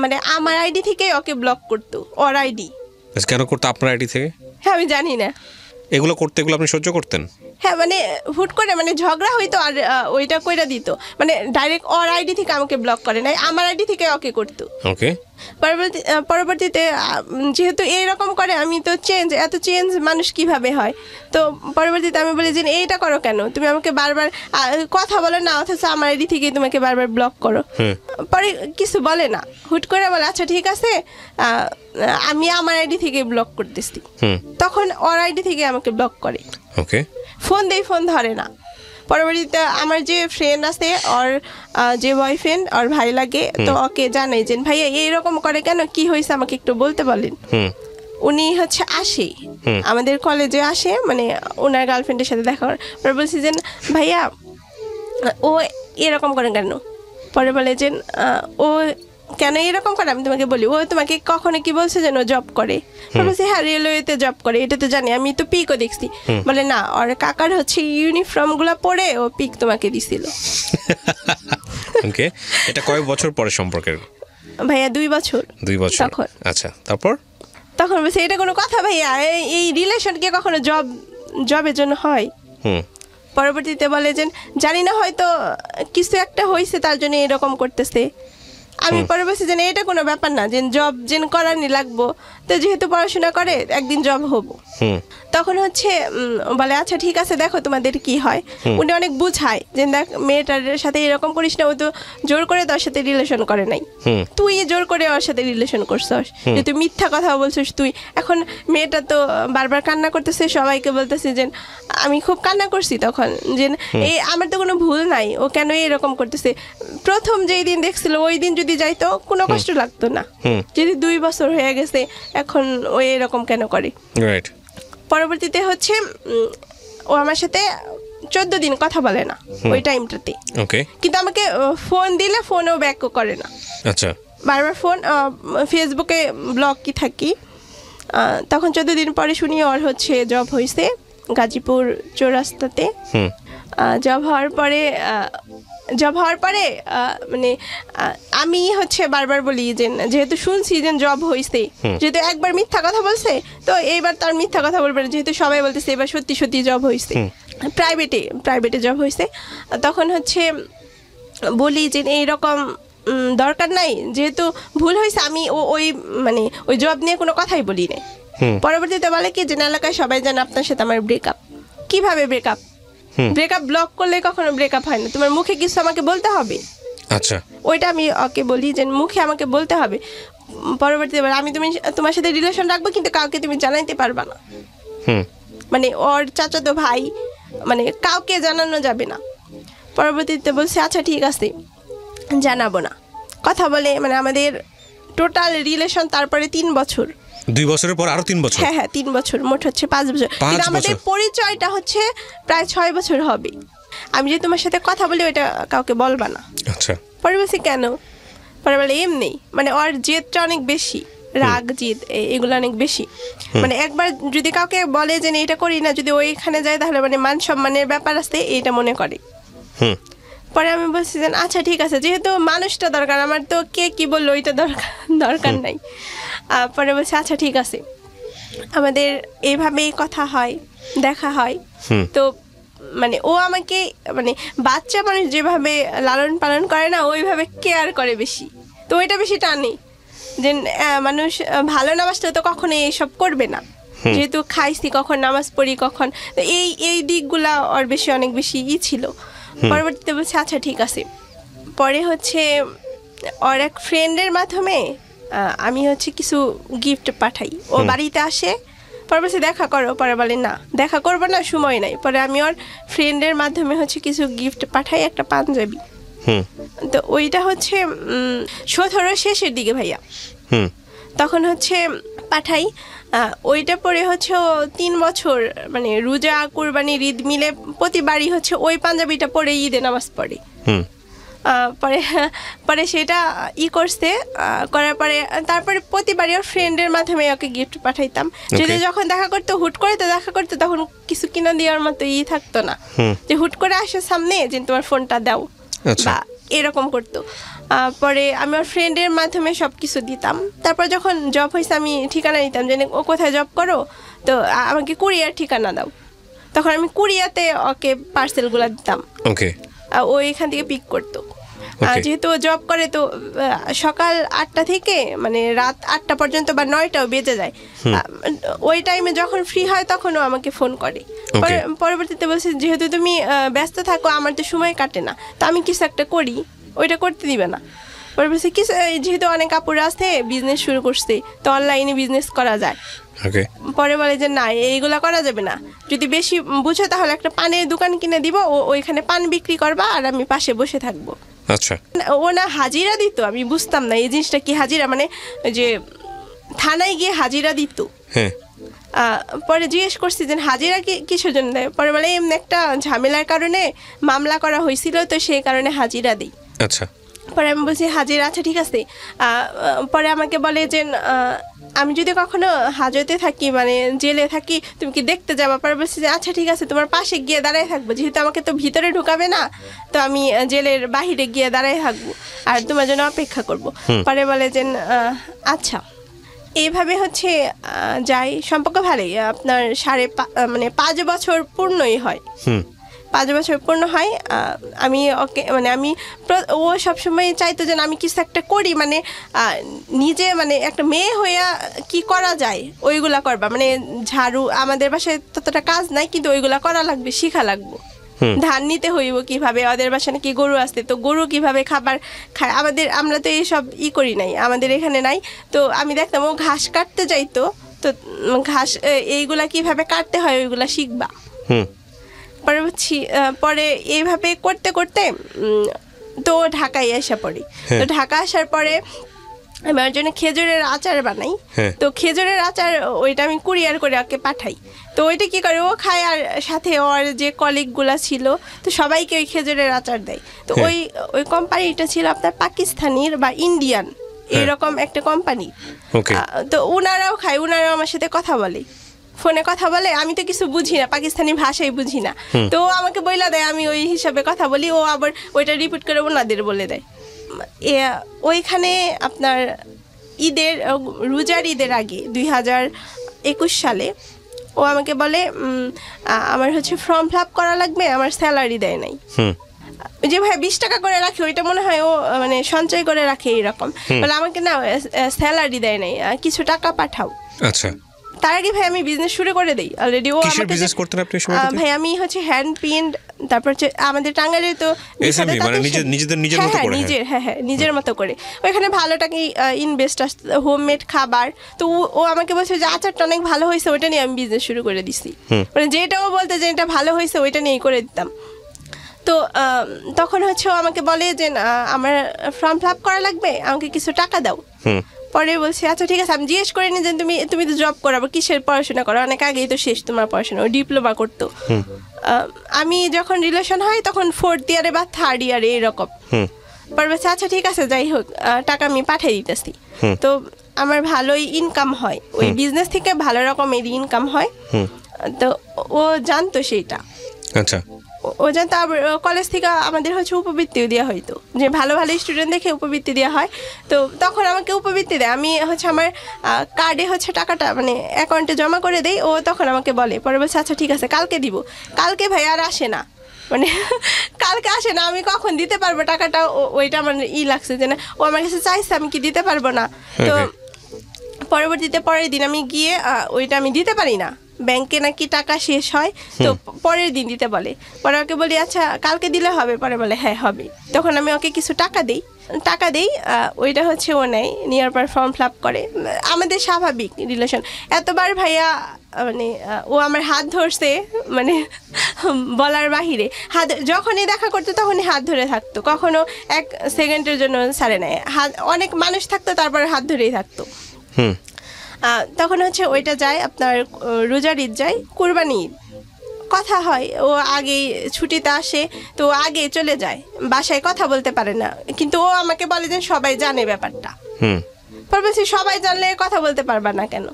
মানে আমার আইডি থেকে ওকে ব্লক করতো, ওর আইডি। কেন করতো আপনার আইডি থেকে? হ্যাঁ আমি জানি না। এগুলো করতে, এগুলো আপনি সহ্য করতেন? হ্যাঁ মানে হুট করে মানে ঝগড়া হইতো আর ওইটা কইরা দিত, মানে ডাইরেক্ট ওর আইডি থেকে আমাকে ব্লক করে নাই, আমার আইডি থেকে ওকে করতো। ওকে। পরবর্তীতে যেহেতু এইরকম করে, আমি তো এত চেঞ্জ মানুষ কিভাবে হয়। তো পরবর্তীতে আমি বলি যে এইটা করো কেন, তুমি আমাকে বারবার কথা বলো না, অথচ আমার আইডি থেকে তোমাকে বারবার ব্লক করো। পরে কিছু বলে না, হুট করে বলে আচ্ছা ঠিক আছে আমি আমার আইডি থেকে ব্লক করতেছি। তখন ওর আইডি থেকে আমাকে ব্লক করে। ওকে। ফোন দেই, ফোন ধরে না। পরবর্তীতে আমার যে ফ্রেন্ড আছে, ওর যে বয়ফ্রেন্ড, ওর ভাই লাগে, তো ওকে জানাই যে ভাইয়া এইরকম করে কেন, কি হয়েছে আমাকে একটু বলতে বলেন। উনি হচ্ছে আসে আমাদের কলেজে আসে, মানে ওনার গার্লফ্রেন্ডের সাথে দেখা করার পরে বলছি যে ভাইয়া ও এরকম করে কেন। পরে বলে যে ও কেন এরকম করে, আমি তোমাকে বলি ও তোমাকে কখনো কি বলছে যেন জব করে? বলছি হ্যাঁ রেলওয়েতে জব করে, এটা তো জানি, আমি তো পিকও দেখছি। বলে না, ওর কাকার হচ্ছে ইউনিফর্ম গুলা পরে ও পিক তোমাকে দিছিল। ওকে, এটা কয় বছর পরে সম্পর্কের? ভাইয়া 2 বছর। 2 বছর। তখন আচ্ছা, তারপর তখন বলছে এটা কোনো কথা ভাইয়া, এই রিলেশন কি কখনো জবের জন্য হয়? পরবর্তীতে বলে যে জানি না, হয়তো কিছু একটা হয়েছে তার জন্য এরকম করতেছে। আমি পরে বলছি যে এটা কোনো ব্যাপার না, যে জব যেন করারই লাগবো, তো যেহেতু পড়াশোনা করে একদিন জব হবো। তখন হচ্ছে বলে আচ্ছা ঠিক আছে দেখো তোমাদের কি হয়। উনি অনেক বুঝায় যে দেখ মেয়েটার সাথে এরকম করিস না, ও তো জোর করে তোর সাথে রিলেশন করে নাই, তুই জোর করে ওর সাথে রিলেশন করছস, যে তুই মিথ্যা কথা বলছিস তুই। এখন মেয়েটা তো বারবার কান্না করতেছে, সবাইকে বলতেছে যে আমি খুব কান্না করছি তখন, যে এই আমার তো কোনো ভুল নাই, ও কেন এরকম করতেছে। প্রথম যেই দিন দেখছিল ওই দিন যদি যাইতো কোনো কষ্ট লাগতো না, যদি 2 বছর হয়ে গেছে এখন ও এরকম কেন করে। রাইট। পরবর্তীতে হচ্ছে ও আমার সাথে 14 দিন কথা বলে না ওই টাইমটাতে। ওকে। কিন্তু আমাকে ফোন দিলে ফোনও ব্যাকও করে না। আচ্ছা। বারবার ফোন, ফেসবুকে ব্লক কি থাকি। তখন 14 দিন পরে শুনি ওর হচ্ছে জব হয়েছে গাজীপুর চৌরাস্তাতে। জব হওয়ার পরে মানে আমি হচ্ছে বারবার বলি যে যেহেতু শুনছি যে জব হয়েছে, যেহেতু একবার মিথ্যা কথা বলছে, তো এইবার তার মিথ্যা কথা বলবে না, যেহেতু সবাই বলতেছে এবার সত্যি সত্যি জব হয়েছে, প্রাইভেটে জব হয়েছে। তখন হচ্ছে বলি যে এইরকম দরকার নাই, যেহেতু ভুল হয়েছে, আমি ওই জব নিয়ে কোনো কথাই বলি না। পরবর্তীতে বলে কি যে এলাকায় সবাই জানে আপনার সাথে আমার ব্রেকআপ। কিভাবে ব্রেকআপ ব্লক করলে কখনো ব্রেকআপ হয় না, তোমার মুখে কিছু আমাকে বলতে হবে। আচ্ছা, ওইটা আমি ওকে বলি যে মুখে আমাকে বলতে হবে, পরবর্তীতে আমি তোমার সাথে রিলেশন রাখবো কিন্তু কাউকে তুমি জানাইতে পারবা না। মানে ওর চাচাতো ভাই মানে কাউকে জানানো যাবে না। পরবর্তীতে বলছে আচ্ছা ঠিক আছে জানাবো না। কথা বলে মানে আমাদের টোটাল রিলেশন তারপরে 3 বছর, 2 বছরের পর আরো 3 বছর। হ্যাঁ 3 বছর, মোট হচ্ছে 5 বছর। কিন্তু আমাদের পরিচয়টা হচ্ছে প্রায় 6 বছর হবে। আমি যে তোমার সাথে কথা বলি ওইটা কাউকে বলবা না। আচ্ছা। পরে বলছি কেন? পরে বলে এমনি, মানে ওর জেদটা অনেক বেশি, রাগ জেদ এগুলো অনেক বেশি। মানে একবার যদি কাউকে বলে যে এটা করি না, যদি ওইখানে যায় তাহলে মানে মান সম্মানের ব্যাপার আছে এইটা মনে করে। পরে আমি বলছি যে আচ্ছা ঠিক আছে, যেহেতু মানুষটা দরকার, আমার তো কে কি বললো ওইটা দরকার নাই। পরে বলছি আচ্ছা ঠিক আছে, আমাদের এইভাবেই কথা হয়, দেখা হয়। তো মানে ও আমাকে মানে বাচ্চা মানুষ যেভাবে লালন পালন করে না ওইভাবে কেয়ার করে বেশি। তো ওইটা বেশি টানে যে মানুষ ভালো না বাসলে তো কখনো এইসব করবে না, যেহেতু খাইছি কখন নামাজ পড়ি কখন, তো এই দিকগুলা ওর বেশি অনেক বেশি ছিল। পরবর্তীতে বলছে আচ্ছা ঠিক আছে। পরে হচ্ছে ওর এক ফ্রেন্ডের মাধ্যমে আমি হচ্ছে কিছু গিফট পাঠাই, ও বাড়িতে আসে, পরে বলছে দেখা করো, পরে বলে না দেখা করবো না, সময় নাই। পরে আমি ওর ফ্রেন্ডের মাধ্যমে হচ্ছে কিছু গিফট পাঠাই, একটা পাঞ্জাবি। তো ওইটা হচ্ছে 17 শেষের দিকে ভাইয়া, তখন হচ্ছে পাঠাই। ওইটা পরে হচ্ছে ও 3 বছর মানে রোজা কুরবানি ঈদ মিলে প্রতিবারই হচ্ছে ওই পাঞ্জাবিটা পরে ঈদে নামাজ পড়ে। পরে সেটা করছে, করার পরে তারপরে প্রতিবারই ওর ফ্রেন্ডের মাধ্যমে ওকে গিফট পাঠাইতাম। যদি যখন দেখা করতো হুট করে তো দেখা করতো, তখন কিছু কিনা দেওয়ার মতো থাকতো না, যে হুট করে আসে সামনে যে তোমার ফোনটা দাও বা এরকম করতো। পরে আমি ওর ফ্রেন্ডের মাধ্যমে সব কিছু দিতাম। তারপর যখন জব হয়েছে আমি ঠিকানা দিতাম, যে ও কোথায় জব করো, তো আমাকে কুরিয়ার ঠিকানা দাও। তখন আমি কুরিয়াতে ওকে পার্সেলগুলো দিতাম, ও এখান থেকে পিক করতো। যেহেতু জব করে তো সকাল 8টা থেকে মানে রাত 8টা পর্যন্ত বা 9টাও বেজে যায়, ওই টাইমে যখন ফ্রি হয় তখনও আমাকে ফোন করে। পরবর্তীতে বলছে যেহেতু তুমি ব্যস্ত থাকো, আমার তো সময় কাটে না, তো আমি কিছু একটা করি, ওইটা করতে দিবে না। পরে বলছে কিছু, যেহেতু অনেক কাপড় আছে বিজনেস শুরু করছে, তো অনলাইনে বিজনেস করা যায়। পরে বলে যে না এইগুলা করা যাবে না, যদি বেশি বুঝো তাহলে একটা পানের দোকান কিনে দিব, ওইখানে পান বিক্রি করবা আর আমি পাশে বসে থাকবো। আচ্ছা। ও না হাজিরা দিত, আমি বুঝতাম না এই জিনিসটা কি হাজিরা, মানে যে থানায় গিয়ে হাজিরা দিত। পরে জিজ্ঞেস করছি যে হাজিরা কিসের জন্য দেয়? পরে বলে এমনি একটা ঝামেলার কারণে মামলা করা হয়েছিল, তো সেই কারণে হাজিরা দিই। আচ্ছা। পরে আমি বলছি হাজিরা, আচ্ছা ঠিক আছে। পরে আমাকে বলে যে আমি যদি কখনো হাজতে থাকি মানে জেলে থাকি তুমি কি দেখতে যাবা? পরে বলছি যে আচ্ছা ঠিক আছে, তোমার পাশে গিয়ে দাঁড়ায় থাকবো, যেহেতু আমাকে তো ভিতরে ঢুকাবে না, তো আমি জেলের বাহিরে গিয়ে দাঁড়ায় থাকবো আর তোমার জন্য অপেক্ষা করব। পরে বলে যে আচ্ছা। এইভাবে হচ্ছে যাই, সম্পর্ক ভালোই, আপনার 5 বছর পূর্ণই হয়। 5 বছর পূর্ণ হয়। আমি ওকে মানে ও সবসময় চাইতো যে আমি কিছু একটা করি, মানে নিজে মানে একটা মেয়ে হইয়া কি করা যায় ওইগুলা করবা, মানে ঝাড়ু, আমাদের বাসায় ততটা কাজ নাই কিন্তু ওইগুলা করা লাগবে, শিখা লাগবে। ধান নিতে হইব কিভাবে, ওদের বাসায় নাকি গরু আসতে, তো গরু কিভাবে খাবার খায়, আমরা তো এইসব করি নাই, আমাদের এখানে নাই। তো আমি দেখতাম ও ঘাস কাটতে যাইতো, তো ঘাস এইগুলা কিভাবে কাটতে হয় ওইগুলা শিখবা। পরে এইভাবে করতে করতে তো ঢাকায় এসে পড়ি। তো ঢাকা আসার পরে আমি ওর জন্য খেজুরের আচার বানাই। তো খেজুরের আচার ওইটা আমি কুরিয়ার করে ওকে পাঠাই। তো ওইটা কি করে ও খায়, আর সাথে ওর যে কলিগগুলা ছিল তো সবাইকে ওই খেজুরের আচার দেয়। তো ওই কোম্পানিটা ছিল আপনার পাকিস্তানির বা ইন্ডিয়ান এরকম একটা কোম্পানি। তো উনারাও খায়, উনারাও আমার সাথে কথা বলে, ফোনে কথা বলে। আমি তো কিছু বুঝি না, পাকিস্তানি ভাষাই বুঝি না, তো আমাকে বইলা দেয়, আমি ওই হিসাবে কথা বলি, ও আবার ওইটা রিপিট করে ওনাদের বলে দেয়। ওইখানে আপনার রোজার ঈদের আগে 2021 সালে ও আমাকে বলে আমার হচ্ছে ফর্ম ফিল আপ করা লাগবে, আমার স্যালারি দেয় নাই। যে ভাই 20 টাকা করে রাখে, ওইটা মনে হয় ও মানে সঞ্চয় করে রাখে এইরকম, বলে আমাকে না স্যালারি দেয় নাই, কিছু টাকা পাঠাও। আচ্ছা। তার আগে ভাই আমি বিজনেস শুরু করে দেই অলরেডি। ও কিসের বিজনেস করতেন আপনি? ভাই আমি হচ্ছে হ্যান্ড প্রিন্ট তারপর হচ্ছে আমাদের টাঙ্গাইলে তো SME মানে নিজেদের মতো করে, নিজের মতো করে ওইখানে ভালো টাকা ইনভেস্ট আসতো, হোমমেড খাবার। তো ও আমাকে বলছে যে আচারটা অনেক ভালো হয়েছে, ওইটা নিয়ে আমি বিজনেস শুরু করে দিছি। মানে যেটাও বলতে যে এটা ভালো হয়েছে ওইটা নিয়েই করে দিতাম। তো তখন হচ্ছে ও আমাকে বলে যে আমার ফর্ম ফিল আপ করা লাগবে, আমাকে কিছু টাকা দাও। পরে বলছি আচ্ছা ঠিক আছে। আমি জিজ্ঞেস করিনি যে তুমি তো জব করো, কিসের পড়াশোনা করো, অনেক আগেই তো শেষ তোমার পড়াশোনা, ও ডিপ্লোমা করতো। আমি যখন রিলেশন হয় তখন 4th ইয়ারে বা 3rd ইয়ারে এরকম। পরে বলছে আচ্ছা ঠিক আছে, যাই হোক টাকা আমি পাঠিয়ে দিতেছি। তো আমার ভালোই ইনকাম হয় ওই বিজনেস থেকে, ভালো রকমের ইনকাম হয়। তো ও জানতো সেইটা। আচ্ছা, ও জানতো। আবার কলেজ থেকে আমাদের হচ্ছে উপবৃত্তিও দেওয়া হয়তো, যে ভালো ভালো স্টুডেন্ট দেখে উপবৃত্তি দেওয়া হয়। তো তখন আমাকে উপবৃত্তি দেয়, আমি হচ্ছে আমার কার্ডে হচ্ছে টাকাটা মানে অ্যাকাউন্টে জমা করে দেই। ও তখন আমাকে বলে, পরে বলছে আচ্ছা ঠিক আছে কালকে দিব। কালকে ভাই আর আসে না, মানে কালকে আসে না। আমি কখন দিতে পারবো টাকাটা, ওইটা আমার লাগছে যে না, ও আমার কাছে চাইছে, আমি কি দিতে পারবো না। তো পরবর্তীতে পরের দিন আমি গিয়ে ওইটা আমি দিতে পারি না, ব্যাংকে নাকি টাকা শেষ হয়, তো পরের দিন দিতে বলে। পরে ওকে বলি আচ্ছা কালকে দিলে হবে, পরে বলে হ্যাঁ হবে। তখন আমি ওকে কিছু টাকা দেই, ওইটা হচ্ছে ও নেয়, নেওয়ার পর ফর্ম ফিল আপ করে। আমাদের স্বাভাবিক রিলেশন। এতবার ভাইয়া মানে ও আমার হাত ধরছে, মানে বলার বাহিরে। হাত যখনই দেখা করতো তখনই হাত ধরে থাকতো, কখনো 1 সেকেন্ডের জন্য ছাড়ে নেয়। হাত অনেক মানুষ থাকতো, তারপরে হাত ধরেই থাকতো। তখন হচ্ছে ওইটা যায় আপনার রোজার ঈদ যায়, কুরবানি ঈদ কথা হয়। ও আগেই ছুটিতে আসে, তো আগে চলে যায়, বাসায় কথা বলতে পারে না। কিন্তু ও আমাকে বলে যে সবাই জানে ব্যাপারটা। পর বলছি সবাই জানলে কথা বলতে পারবা না কেন?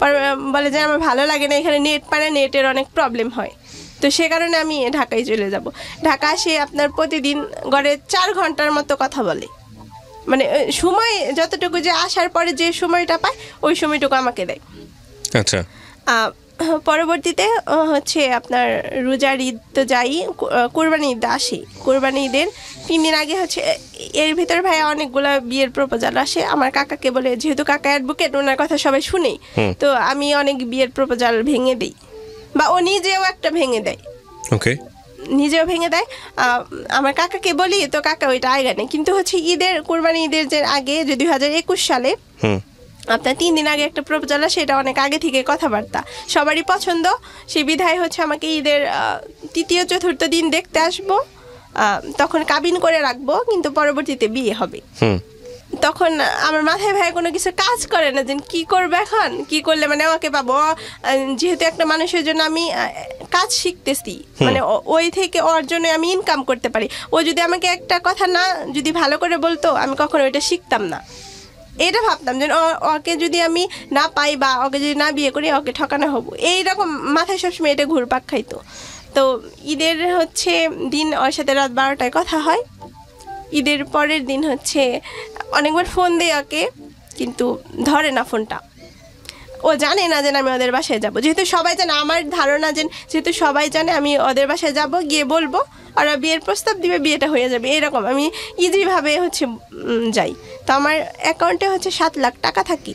পর বলে যে আমার ভালো লাগে না, এখানে নেট পায় না, নেটের অনেক প্রবলেম হয়। তো সে কারণে আমি ঢাকায় চলে যাব। ঢাকা আসে আপনার প্রতিদিন গড়ে 4 ঘন্টার মতো কথা বলে। মানে সময় যতটুকু, যে আসার পরে যে সময়টা পায় ওই সময়টুকু আমাকে দেয়। আচ্ছা, পরবর্তীতে হচ্ছে আপনার রোজার ঈদ তো যাই, কোরবানি ঈদ আসে। কোরবানি ঈদের 3 দিন আগে হচ্ছে, এর ভিতরে ভাই অনেকগুলো বিয়ের প্রপোজাল আসে। আমার কাকাকে বলে, যেহেতু কাকা অ্যাডভোকেট, ওনার কথা সবাই শুনে, তো আমি অনেক বিয়ের প্রপোজাল ভেঙে দিই, বা ও নিজেও একটা ভেঙে দেয়। ওকে, নিজেও ভেঙে দেয়। আমার কাকাকে বলি, তো কাকা ওইটা আয়গা নেই। কিন্তু হচ্ছে ঈদের, কোরবানি ঈদের যে আগে, যে 2021 সালে আপনার 3 দিন আগে একটা প্রপোজাল, সেটা অনেক আগে থেকে কথাবার্তা, সবারই পছন্দ। সেই বিধায় হচ্ছে আমাকে ঈদের 3য় 4র্থ দিন দেখতে আসবো, তখন কাবিন করে রাখবো, কিন্তু পরবর্তীতে বিয়ে হবে। তখন আমার মাথায় ভাই কোনো কিছু কাজ করে না, যে কি করবো এখন, কি করলে মানে ওকে পাবো। যেহেতু একটা মানুষের জন্য আমি কাজ শিখতেছি, মানে ওই থেকে ওর জন্য আমি ইনকাম করতে পারি। ও যদি আমাকে একটা কথা না যদি ভালো করে বলতো, আমি কখনো ওইটা শিখতাম না। এটা ভাবতাম যে ওকে যদি আমি না পাই, বা ওকে যদি না বিয়ে করি, ওকে ঠকানো হবো, এইরকম মাথায় সবসময় এটা ঘুরপাক খাইতো। তো ঈদের হচ্ছে দিন ওর সাথে রাত 12টায় কথা হয়। ঈদের পরের দিন হচ্ছে অনেকবার ফোন দেয় ওকে, কিন্তু ধরে না ফোনটা। ও জানে না যে আমি ওদের বাসায় যাব, যেহেতু সবাই জানে, আমার ধারণা যেহেতু সবাই জানে আমি ওদের বাসায় যাব, গিয়ে বলবো, ওরা বিয়ের প্রস্তাব দিবে, বিয়েটা হয়ে যাবে, এরকম আমি ইজিভাবে হচ্ছে যাই। তো আমার অ্যাকাউন্টে হচ্ছে 7 লাখ টাকা থাকে।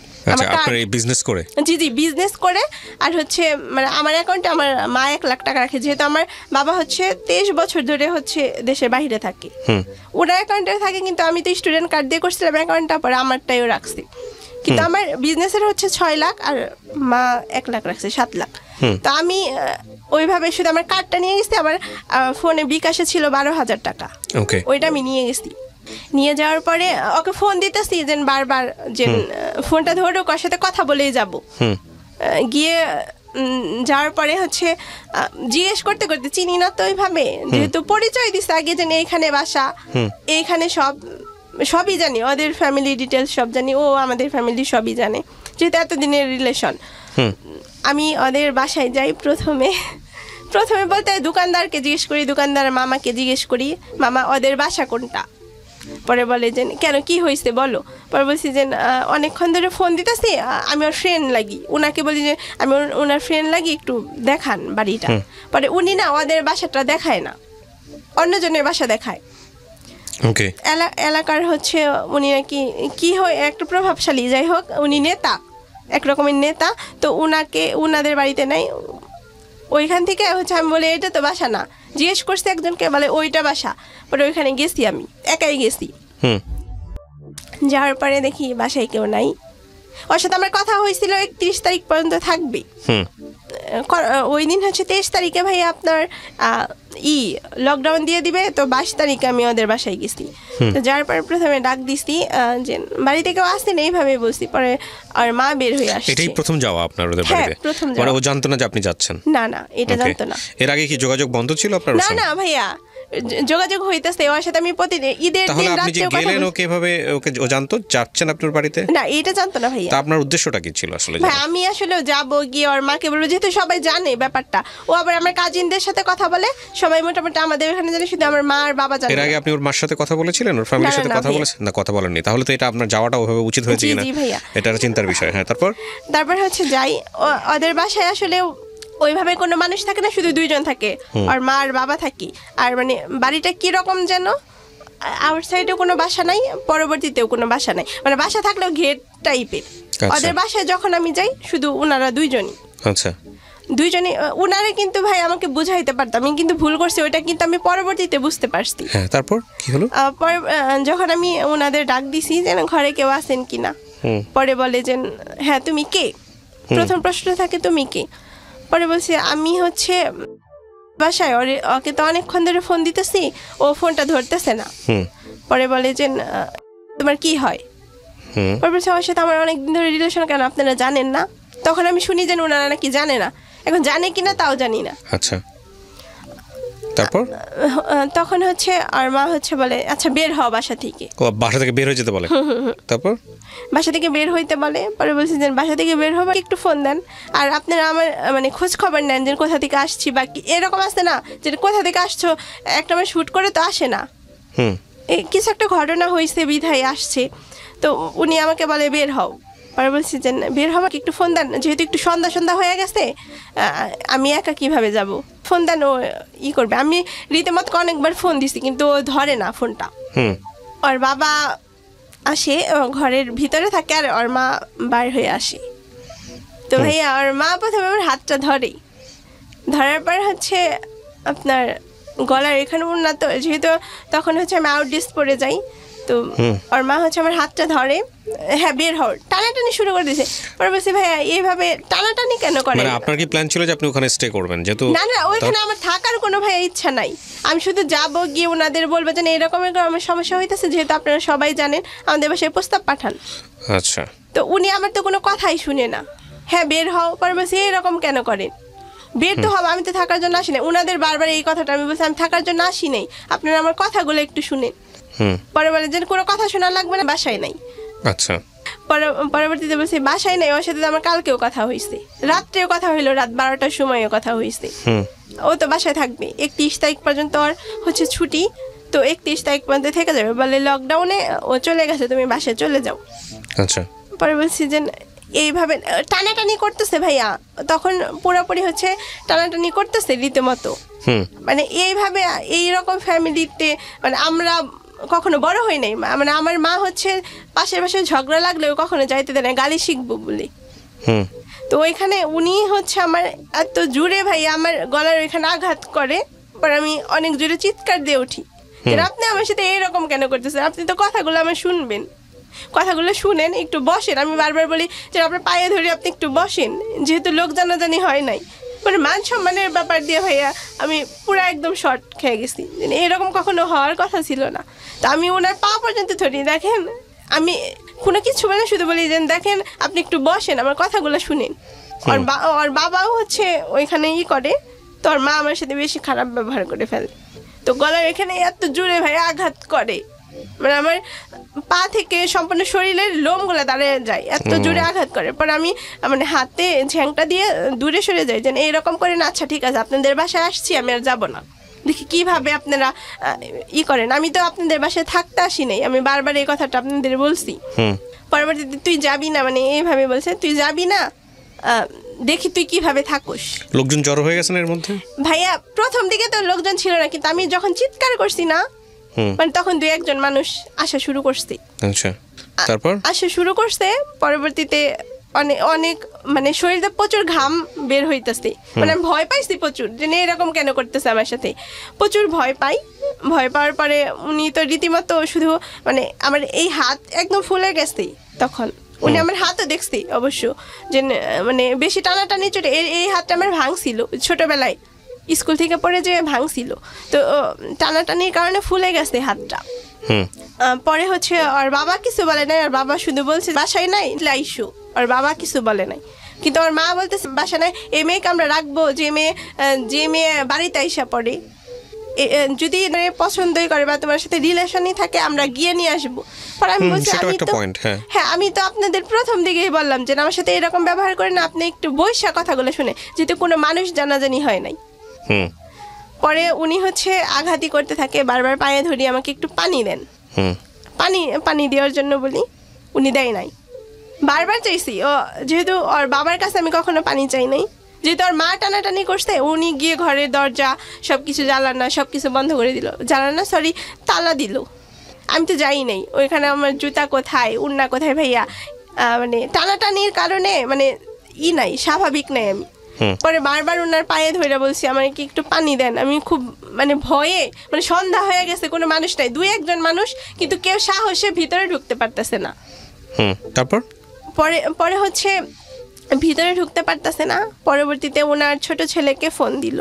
বিজনেস করে, জি বিজনেস করে। আর হচ্ছে মানে আমার অ্যাকাউন্টে আমার মা 1 লাখ টাকা রাখে, যেহেতু আমার বাবা হচ্ছে 23 বছর ধরে হচ্ছে দেশের বাইরে থাকে, ওরা অ্যাকাউন্টে থাকে। কিন্তু আমি তো স্টুডেন্ট কার্ড দিয়ে করছিলাম অ্যাকাউন্টটা, পরে আমারটাইও রাখছি। কিন্তু আমার বিজনেসের হচ্ছে 6 লাখ, আর মা 1 লাখ রাখছে, 7 লাখ। তো আমি ওইভাবে শুধু আমার কার্ডটা নিয়ে গেছি। আমার ফোনে বিকাশে ছিল 12,000 টাকা, ওইটা আমি নিয়ে গেছি। নিয়ে যাওয়ার পরে ওকে ফোন দিতেছি, যে বারবার যে ফোনটা ধরুক, ওর সাথে কথা বলেই যাব। গিয়ে যাওয়ার পরে হচ্ছে জিজ্ঞেস করতে করতে, চিনি না তো ওইভাবে, যেহেতু পরিচয় দিচ্ছে আগে, যে এইখানে বাসা, এইখানে সবই জানি, ওদের ফ্যামিলি ডিটেলস সব জানি, ও আমাদের ফ্যামিলি সবই জানে, যেহেতু এতদিনের রিলেশন। আমি ওদের বাসায় যাই। প্রথমে বলতে দোকানদারকে জিজ্ঞেস করি, দোকানদারের মামাকে জিজ্ঞেস করি, মামা ওদের বাসা কোনটা। পরে বলে যে কেন, কি হয়েছে বলো। পরে বলছি যে অনেকক্ষণ ধরে ফোন দিতেছি, আমি ওর ফ্রেন্ড লাগি, ওনাকে বলি যে আমি ওনার ফ্রেন্ড লাগি, একটু দেখান বাড়িটা। পরে উনি না ওদের বাসাটা দেখায় না, অন্যজনের বাসা দেখায়। এলাকার হচ্ছে উনি নাকি কি হয় একটা প্রভাবশালী, যাই হোক উনি নেতা, একরকমের নেতা। তো ওনাদের বাড়িতে নাই। ওইখান থেকে হচ্ছে আমি বলে এটা তো বাসা না, জিজ্ঞেস করছি একজনকে, বলে ওইটা বাসা। পরে ওইখানে গেছি, আমি একাই গেছি। যাওয়ার পরে দেখি বাসায় কেউ নাই। ওর সাথে আমার কথা হয়েছিল 31 তারিখ পর্যন্ত থাকবে। ওই দিন হচ্ছে 23 তারিখে ভাই আপনার লকডাউন দিয়ে দিবে, তো 22 তারিখে আমি ওদের বাসায় গেছি। তো যার পরে প্রথমে ডাক দিছি যে বাড়িতে কেউ আসেন, এইভাবে বলছি। পরে আর মা বের হয়ে আসছে। এটাই প্রথম যাওয়া আপনার ওদের বাড়িতে? প্রথম মানে যাওয়া। ও জানতো না যে আপনি যাচ্ছেন? না, এটা জানতো না। এর আগে কি যোগাযোগ বন্ধ ছিল আপনার ওর সঙ্গে? না ভাইয়া, যোগাযোগ হইতেছে ওর সাথে। আমি প্রতিদিন ঈদের দিন তাহলে আপনি যে রাতে গেলেন ওকে এভাবে, ওকে ও জানতো যাচ্ছেন আপনার বাড়িতে? না, এটা জানতো না ভাইয়া। তা আপনার উদ্দেশ্যটা কি ছিল আসলে? ভাই আমি আসলে যাবো, গিয়ে ওর মাকে বলবো, যেহেতু সবাই জানে ব্যাপারটা। ও আবার আমার কাজিনদের সাথে কথা বলে, সবাই মোটামুটি আমাদের এখানে জানে, শুধু আমার মা আর বাবা জানে। এর আগে আপনি ওর মার সাথে কথা বলেছিলেন, ওর ফ্যামিলির সাথে কথা বলেছেন? না, কথা বলেননি। তাহলে তো এটা আপনার যাওয়াটা ওভাবে উচিত হয়েছে কিনা এটা একটা চিন্তার বিষয়। হ্যাঁ, তারপর হচ্ছে যাই ওদের বাসায়। আসলে ওইভাবে কোনো মানুষ থাকে না, শুধু দুইজন থাকে, আর মা আর বাবা থাকি। আর মানে বাড়িটা কি রকম যেন, আউটসাইডেও কোনো বাসা নাই, পরবর্তীতেও কোনো বাসা নাই, মানে বাসা থাকলেও ঘের টাইপের। ওদের বাসায় যখন আমি যাই শুধু ওনারা দুইজনই। আচ্ছা, দুইজনই। ওনারা কিন্তু ভাই আমাকে বুঝাইতে পারতাম, আমি কিন্তু ভুল করছি, ওইটা কিন্তু আমি পরবর্তীতে বুঝতে পারছি। হ্যাঁ, তারপর কি হলো? যখন আমি ওনাদের ডাক দিছি যে ঘরে কেউ আছেন কিনা, পরে বলে যে হ্যাঁ তুমি কে, প্রথম প্রশ্ন থাকে তুমি কে। পরে বলছি আমি হচ্ছে বাসায়, ওকে তো অনেকক্ষণ ধরে ফোন দিতেছি, ও ফোনটা ধরতেছে না। পরে বলে যে তোমার কি হয়? পরে বলছে ওর সাথে আমার অনেকদিন ধরে রিলেশন, কেন আপনারা জানেন না? তখন আমি শুনি যে ওনারা নাকি জানে না, এখন জানে কিনা তাও জানি না। আচ্ছা, তারপর তখন হচ্ছে আর মা হচ্ছে বলে আচ্ছা বের হও বাসা থেকে। ও বাসা থেকে বের হয়ে যেতে বলে? তারপর বাসা থেকে বের হইতে বলে। পরে বলছি যে বাসা থেকে বের হবার একটু ফোন দেন, আর আপনারা আমার মানে খোঁজ খবর নেন যে কোথা থেকে আসছি বা এরকম আসে না যে কোথা থেকে আসছো, একটা আমার শ্যুট করে তো আসে না। কিছু একটা ঘটনা হয়েছে বিধায় আসছে। তো উনি আমাকে বলে বের হও। পরে বলছি যে বের হওয়াকে একটু ফোন দেন, যেহেতু একটু সন্ধ্যা হয়ে গেছে, আমি একা কিভাবে যাব, ফোন দেন, ও করবে। আমি রীতিমতো অনেকবার ফোন দিছি কিন্তু ও ধরে না ফোনটা। ওর বাবা আসে, ঘরের ভিতরে থাকে, আর ওর মা বার হয়ে আসে। তো ভাইয়া ওর মা প্রথমে আমার হাতটা ধরার পর হচ্ছে আপনার গলার এখানে উন্নত, যেহেতু তখন হচ্ছে আমি আউটডিস পরে যাই, তো ওর মা হচ্ছে আমার হাতটা ধরে, হ্যাঁ বের হও, টানাটানি শুরু করে দিয়েছে। পরে বলছি ভাইয়া এইভাবে টানাটানি কেন করেন? মানে আপনার কি প্ল্যান ছিল যে আপনি ওখানে স্টে করবেন? যেহেতু না ওইখানে আমার থাকার কোনো ভাইয়া ইচ্ছা নাই, আমি শুধু যাবো, গিয়ে ওনাদের বলবো যে এরকম আমার সমস্যা হইতেছে, যেহেতু আপনারা সবাই জানেন, আমাদের বাসায় প্রস্তাব পাঠান। আচ্ছা, তো উনি আমার তো কোনো কথাই শুনে না, হ্যাঁ বের হও। পরে বলছি এরকম কেন করেন? বের তো হবে, আমি তো থাকার জন্য আসি নাই। ওনাদের বারবার এই কথাটা আমি বলছি আমি থাকার জন্য আসি নাই, আপনারা আমার কথাগুলো একটু শুনেন। পরে বলে যে কোনো কথা শোনা লাগবে না, বাসায় নাই। আচ্ছা, পরবর্তীতে বলছি বাসায় নাই, ওর সাথে আমার কালকেও কথা হয়েছে, রাত্রেও কথা হইলো, রাত 12টার সময়ও কথা হয়েছে। ও তো বাসায় থাকবে, 31 তারিখ পর্যন্ত ওর হচ্ছে ছুটি, তো 31 তারিখ পর্যন্ত থেকে যাবে। বলে লকডাউনে ও চলে গেছে, তুমি বাসায় চলে যাও। আচ্ছা, পরে বলছি যে এইভাবে টানাটানি করতেছে ভাইয়া, তখন পুরোপুরি হচ্ছে টানাটানি করতেছে রীতিমতো। মানে এইভাবে এইরকম ফ্যামিলিতে মানে আমরা কখনো বড় হই নাই। মানে আমার মা হচ্ছে পাশের পাশে ঝগড়া লাগলেও কখনো যাইতে দেয় না, গালি শিখবো বলে। তো ওইখানে উনি হচ্ছে আমার এত জোরে ভাই আমার গলার ওইখানে আঘাত করে, পরে আমি অনেক জোরে চিৎকার দিয়ে উঠি যে আপনি আমার সাথে এইরকম কেন করতেছেন, আপনি তো কথাগুলো আমার শুনবেন, কথাগুলো শুনেন, একটু বসেন। আমি বারবার বলি যে আপনার পায়ে ধরে আপনি একটু বসেন, যেহেতু লোক জানাজানি হয় নাই। মানে মান সম্মানের ব্যাপার দিয়ে ভাইয়া আমি পুরো একদম শর্ট খেয়ে গেছি, এরকম কখনো হওয়ার কথা ছিল না। তো আমি ওনার পা পর্যন্ত ধরি, দেখেন আমি কোনো কিছু বলে শুধু বলি যে দেখেন আপনি একটু বসেন, আমার কথাগুলো শুনেন। ওর বাবাও হচ্ছে ওইখানে করে, তো ওর মা আমার সাথে বেশি খারাপ ব্যবহার করে ফেলে। তো গলার এখানে এত জোরে ভাই আঘাত করে, মানে আমার পা থেকে সম্পূর্ণ শরীরের লোমগুলো দাঁড়িয়ে যায়, এত জোরে আঘাত করে। পর আমি মানে হাতে ঝ্যাংটা দিয়ে দূরে সরে যাই, যেন এরকম করে না, আচ্ছা ঠিক আছে আপনাদের বাসায় আসছি, আমি আর যাবো না, দেখি কিভাবে আপনারা করেন। আমি তো আপনাদের বাসায় থাকতে আসি নাই, আমি বারবার এই কথাটা আপনাদের বলছি। পরবর্তীতে তুই যাবি না, মানে এইভাবে বলছে তুই যাবি না, দেখি তুই কিভাবে থাকুস। লোকজন জড়ো হয়ে গেছেন এর মধ্যে? ভাইয়া প্রথম দিকে তো লোকজন ছিল না, কিন্তু আমি যখন চিৎকার করছি না, মানে তখন 2-1 জন মানুষ আসা শুরু করছে। আচ্ছা, তারপর আসা শুরু করছে। পরবর্তীতে অনেক অনেক মানে শরীরে প্রচুর ঘাম বের হইতেছে, মানে আমি ভয় পাইছি প্রচুর, যে এরকম কেন করতেছে আমার সাথে, প্রচুর ভয় পাই। ভয় পাওয়ার পরে উনি তো রীতিমতো শুধু মানে আমার এই হাত একদম ফুলে গেছে, তখন উনি আমার হাতও দেখছি অবশ্য, যে মানে বেশি টানাটানি চোটে এই হাতটা আমার ভাঙছিল ছোটবেলায়, স্কুল থেকে পড়ে যে ভাঙছিল, তো টানাটানির কারণে ফুলে গেছে হাতটা। পরে হচ্ছে ওর বাবা কিছু বলে নাই, আর বাবা শুধু বলছে বাসায় নাই লাইসু, আর বাবা কিছু বলে নাই। কিন্তু আমার মা বলতেছে বাসা নাই, এই মেয়েকে আমরা রাখবো, যে মেয়ে বাড়িতে আইসা পড়ে, যদি পছন্দই করে বা তোমার সাথে রিলেশনই থাকে আমরা গিয়ে নিয়ে আসবো। পরে আমি বলছি আমি তো আপনাদের প্রথম দিকেই বললাম যে আমার সাথে এরকম ব্যবহার করে না, আপনি একটু বৈশা কথাগুলো শুনে, যেহেতু কোনো মানুষ জানাজানি হয় নাই। পরে উনি হচ্ছে আঘাতি করতে থাকে, বারবার পায়ে ধরি আমাকে একটু পানি দেন, পানি দেওয়ার জন্য বলি, উনি দেয় নাই। বারবার চাইছি, ও যেহেতু ওর বাবার কাছে আমি কখনো পানি চাই নাই, যেহেতু ওর মা টানাটানি করছে, উনি গিয়ে ঘরের দরজা সবকিছু জানালা সবকিছু বন্ধ করে দিল, তালা দিল। আমি তো যাই নাই, ওইখানে আমার জুতা কোথায়, উন্না কোথায় ভাইয়া, মানে টানাটানির কারণে মানে নাই, স্বাভাবিক নাই আমি। পরে বারবার ওনার পায়ে ধরে বলছি আমাকে কি একটু পানি দেন, আমি খুব মানে ভয়ে, মানে সন্ধ্যা হয়ে গেছে, কোনো মানুষ নাই, 2-1 মানুষ, কিন্তু কেউ সাহসে ভিতরে ঢুকতে পারতেছে না। তারপর পরে হচ্ছে ভিতরে ঢুকতে পারতেছে না, পরবর্তীতে ওনার ছোট ছেলেকে ফোন দিল,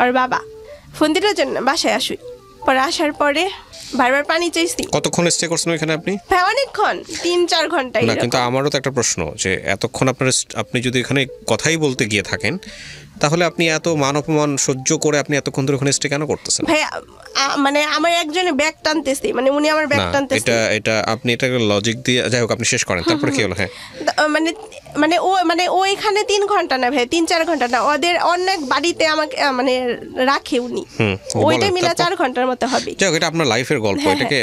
আর বাবা ফোন দিলের জন্য বাসায় আসুই। পরে আসার পরে বারবার পানি চাইছি। কতক্ষণ স্টে করছেন ওখানে আপনি? হ্যাঁ অনেকক্ষণ, 3-4 ঘন্টা। না কিন্তু আমারও তো একটা প্রশ্ন, যে এতক্ষণ আপনি যদি এখানে কথাই বলতে গিয়ে থাকেন, তাহলে আপনি এত মান অপমান সহ্য করে আপনি এতক্ষণ ধরে ওখানে স্টে কেন করতেছেন? ভাই মানে আমার একজনে ব্যাগ টানতেছে, মানে উনি আমার ব্যাগ টানতেছে। এটা আপনি এটাকে লজিক দিয়ে, যাই হোক আপনি শেষ করেন, তারপরে কি হলো? হ্যাঁ মানে ওইখানে 3 ঘন্টা না ভাই, 3-4 ঘন্টা না, ওদের অনেক বাড়িতে আমাকে মানে রাখে উনি, ওইটা মিলা 4 ঘন্টার মতো হবে। যাই হোক, এটা আপনার লাইফের গল্প, এটাকে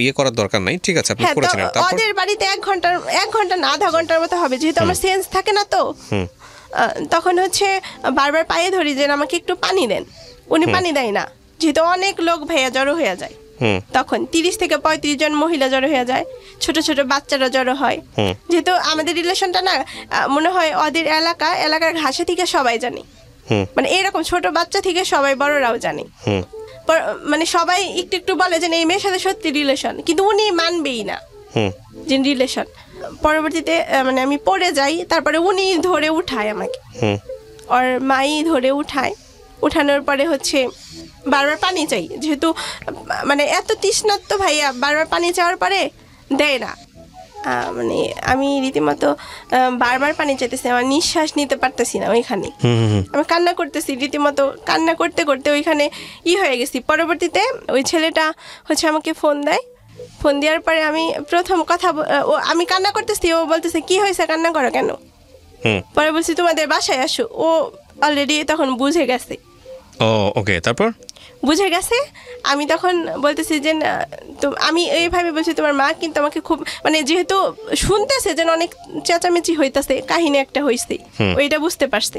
ইয়ে করার দরকার নাই, ঠিক আছে আপনি করেছেন। ওদের বাড়িতে 1 ঘন্টা না আধা ঘন্টার মতো হবে, যেহেতু আমার সেন্স থাকে না, তো তখন হচ্ছে বারবার পায়ে ধরি যে আমাকে একটু পানি দেন, উনি পানি দেয় না, যেহেতু অনেক লোক ভাইয়া জড়ো হয়ে যায়, তখন 30 থেকে 35 জন মহিলা জড়ো হয়ে যায়, ছোট ছোট বাচ্চারা জড়ো হয়, যেহেতু আমাদের রিলেশনটা না মনে হয় ওদের এলাকার ঘাসে থেকে সবাই জানে, মানে এরকম ছোট বাচ্চা থেকে সবাই বড়রাও জানে, মানে সবাই একটু একটু বলে যে এই মেয়ের সাথে সত্যি রিলেশন, কিন্তু উনি মানবেই না যে রিলেশন। পরবর্তীতে মানে আমি পড়ে যাই, তারপরে উনি ধরে উঠায় আমাকে, আর মাই ধরে উঠানোর পরে হচ্ছে বারবার পানি চাই, যেহেতু মানে এত তৃষ্ণার্ত ভাইয়া, বারবার পানি চাওয়ার পরে দেয় না, মানে আমি রীতিমতো বারবার পানি চাইতেছি, আমার নিঃশ্বাস নিতে পারতেছি না, ওইখানে আমি কান্না করতেছি, রীতিমতো কান্না করতে করতে ওইখানে হয়ে গেছি। পরবর্তীতে ওই ছেলেটা হচ্ছে আমাকে ফোন দেওয়ার পরে আমি প্রথম কথা, আমি কান্না করতেছি, ও বলতেছে কি হয়েছে, কান্না করো কেন? পরে বলছি তোমাদের বাসায় আসো, ও অলরেডি তখন বুঝে গেছে। ওকে, তারপর বুঝে গেছে। আমি তখন বলতেছি যে তো আমি এইভাবে বলছি তোমার মা কিন্তু আমাকে খুব মানে যেহেতু শুনতেছে যেন অনেক চেঁচামেচি হইতেছে, কাহিনী একটা হয়েছে, ওইটা বুঝতে পারছে।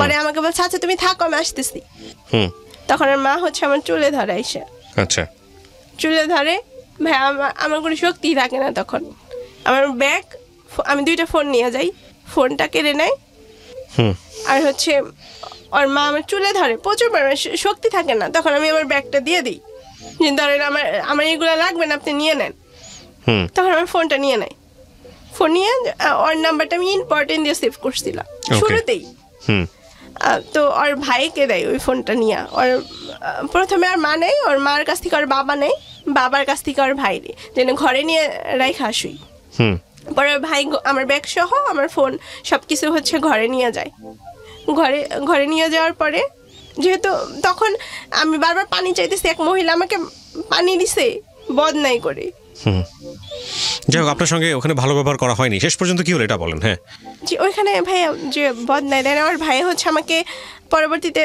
পরে আমাকে বলছে আচ্ছা তুমি থাকো আমি আসতেছি। তখন আর মা হচ্ছে আমার চুলে ধরে এসে, আচ্ছা চুলে ধরে, ভাই আমার কোনো শক্তি থাকে না তখন, আমার ব্যাগ, আমি 2টা ফোন নিয়ে যাই, ফোনটা কেড়ে নেয়, আর হচ্ছে ওর মা আমার চুলে ধরে, প্রচুর পরিমাণে শক্তি থাকে না, তখন আমি আমার ব্যাগটা দিয়ে দিই, যে ধরেন আমার এগুলো লাগবে না, আপনি নিয়ে নেন। তখন আমার ফোনটা নিয়ে নেয়, ফোন নিয়ে ওর নাম্বারটা আমি ইম্পর্টেন্ট দিয়ে সেভ করছিলাম শুরুতেই, তো ওর ভাইকে দেয় ওই ফোনটা নিয়ে। ওর প্রথমে আর মা নেই, ওর মার কাছ থেকে ওর বাবা নেই, বাবার কাছ থেকে ওর ভাই নেই, যেন ঘরে নিয়ে রাইখা আসুই। পরে ভাই আমার ব্যাগ সহ আমার ফোন সব কিছু হচ্ছে ঘরে নিয়ে যায়। ঘরে নিয়ে যাওয়ার পরে যেহেতু তখন আমি বারবার পানি চাইতেছি, এক মহিলা আমাকে পানি দিছে বদনাই করে। যাই হোক, আপনার সঙ্গে ওখানে ভালো ব্যবহার করা হয়নি, শেষ পর্যন্ত কি হলো এটা বলেন। হ্যাঁ জি, ওইখানে ভাইয়া যে বদনাই দেয়, আমার ভাই হচ্ছে আমাকে পরবর্তীতে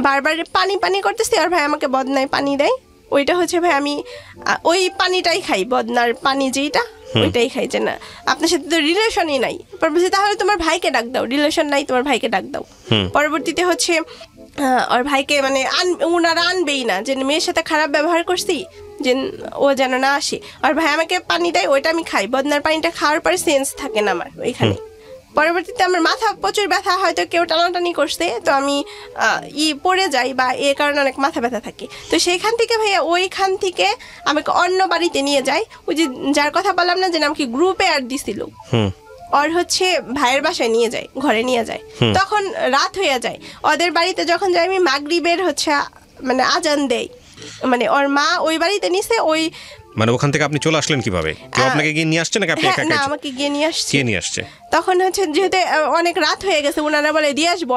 বারবার পানি করতেছি, আর ভাই আমাকে বদনাই পানি দেয়, ওইটা হচ্ছে ভাই আমি ওই পানিটাই খাই, বদনার পানি যেটা ওইটাই খাই, যে না আপনার সাথে তো রিলেশনই নাই। পরবর্তীতে তাহলে তোমার ভাইকে ডাক দাও, রিলেশন নাই তোমার ভাইকে ডাক দাও। পরবর্তীতে হচ্ছে ওর ভাইকে মানে ওনারা আনবেই না, যে মেয়ের সাথে খারাপ ব্যবহার করছি যে ও যেন না আসে। আর ভাই আমাকে পানি দেয়, ওইটা আমি খাই, বদনার পানিটা খাওয়ার পরে সেন্স থাকে না আমার ওইখানে, পরবর্তীতে আমার মাথা প্রচুর ব্যথা, হয়তো কেউ টানাটানি করছে, তো আমি পড়ে যাই বা এর কারণে অনেক মাথা ব্যথা থাকে। তো সেইখান থেকে ভাইয়া ওইখান থেকে আমাকে অন্য বাড়িতে নিয়ে যায়, ওই যে যার কথা বললাম না যে আমাকে গ্রুপে অ্যাড দিছিল, ওর হচ্ছে ভাইয়ের বাসায় নিয়ে যায়, ঘরে নিয়ে যায়। তখন রাত হয়ে যায়, ওদের বাড়িতে যখন যাই আমি মাগরিবের হচ্ছে মানে আজান দেয়, মানে ওর মা ওই বাড়িতে নিছে। ওই মানে ওখান থেকে আপনি চলে আসলেন কিভাবে? কেউ আপনাকে গিয়ে নিয়ে আসছে নাকি আপনি একা না, একা? আমাকে গিয়ে নিয়ে আসছে। কে নিয়ে আসছে? তখন হচ্ছে যেহেতু অনেক রাত হয়ে গেছে, ওনারা বলে দিয়ে আসবো।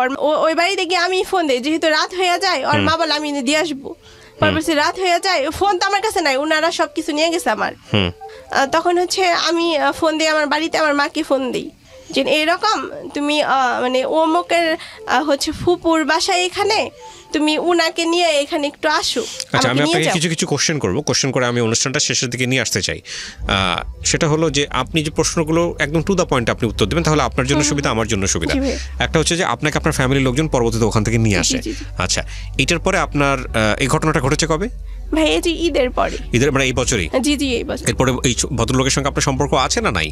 ওই বাড়িতে গিয়ে আমি ফোন দিই, যেহেতু রাত হয়ে যায়, ওর মা বলে আমি দিয়ে আসবো। পরবর্তী রাত হয়ে যায়, ফোন তো আমার কাছে নাই, ওনারা সবকিছু নিয়ে গেছে আমার। তখন হচ্ছে আমি ফোন দিই আমার বাড়িতে, আমার মাকে ফোন দিই যে এরকম তুমি মানে অমুকের হচ্ছে ফুপুর বাসায় এখানে, তুমি উনাকে নিয়ে এখানে একটু আসো। আচ্ছা, আমি আপনাকে কিছু কিছু কোশ্চেন করবো, কোশ্চেন করে আমি অনুষ্ঠানটা শেষের দিকে নিয়ে আসতে চাই। সেটা হলো যে আপনি যে প্রশ্নগুলো একদম টু দ্য পয়েন্ট আপনি উত্তর দেবেন, তাহলে আপনার জন্য সুবিধা, আমার জন্য সুবিধা। একটা হচ্ছে যে আপনাকে আপনার ফ্যামিলির লোকজন পরবর্তীতে ওখান থেকে নিয়ে আসে। আচ্ছা, এটার পরে আপনার এই ঘটনাটা ঘটেছে কবে? ভাই এই যে ঈদের পরে। ঈদের মানে এই বছরই? জি জি, এই বছর। এরপরে এই ভদ্রলোকের সঙ্গে আপনার সম্পর্ক আছে না নাই?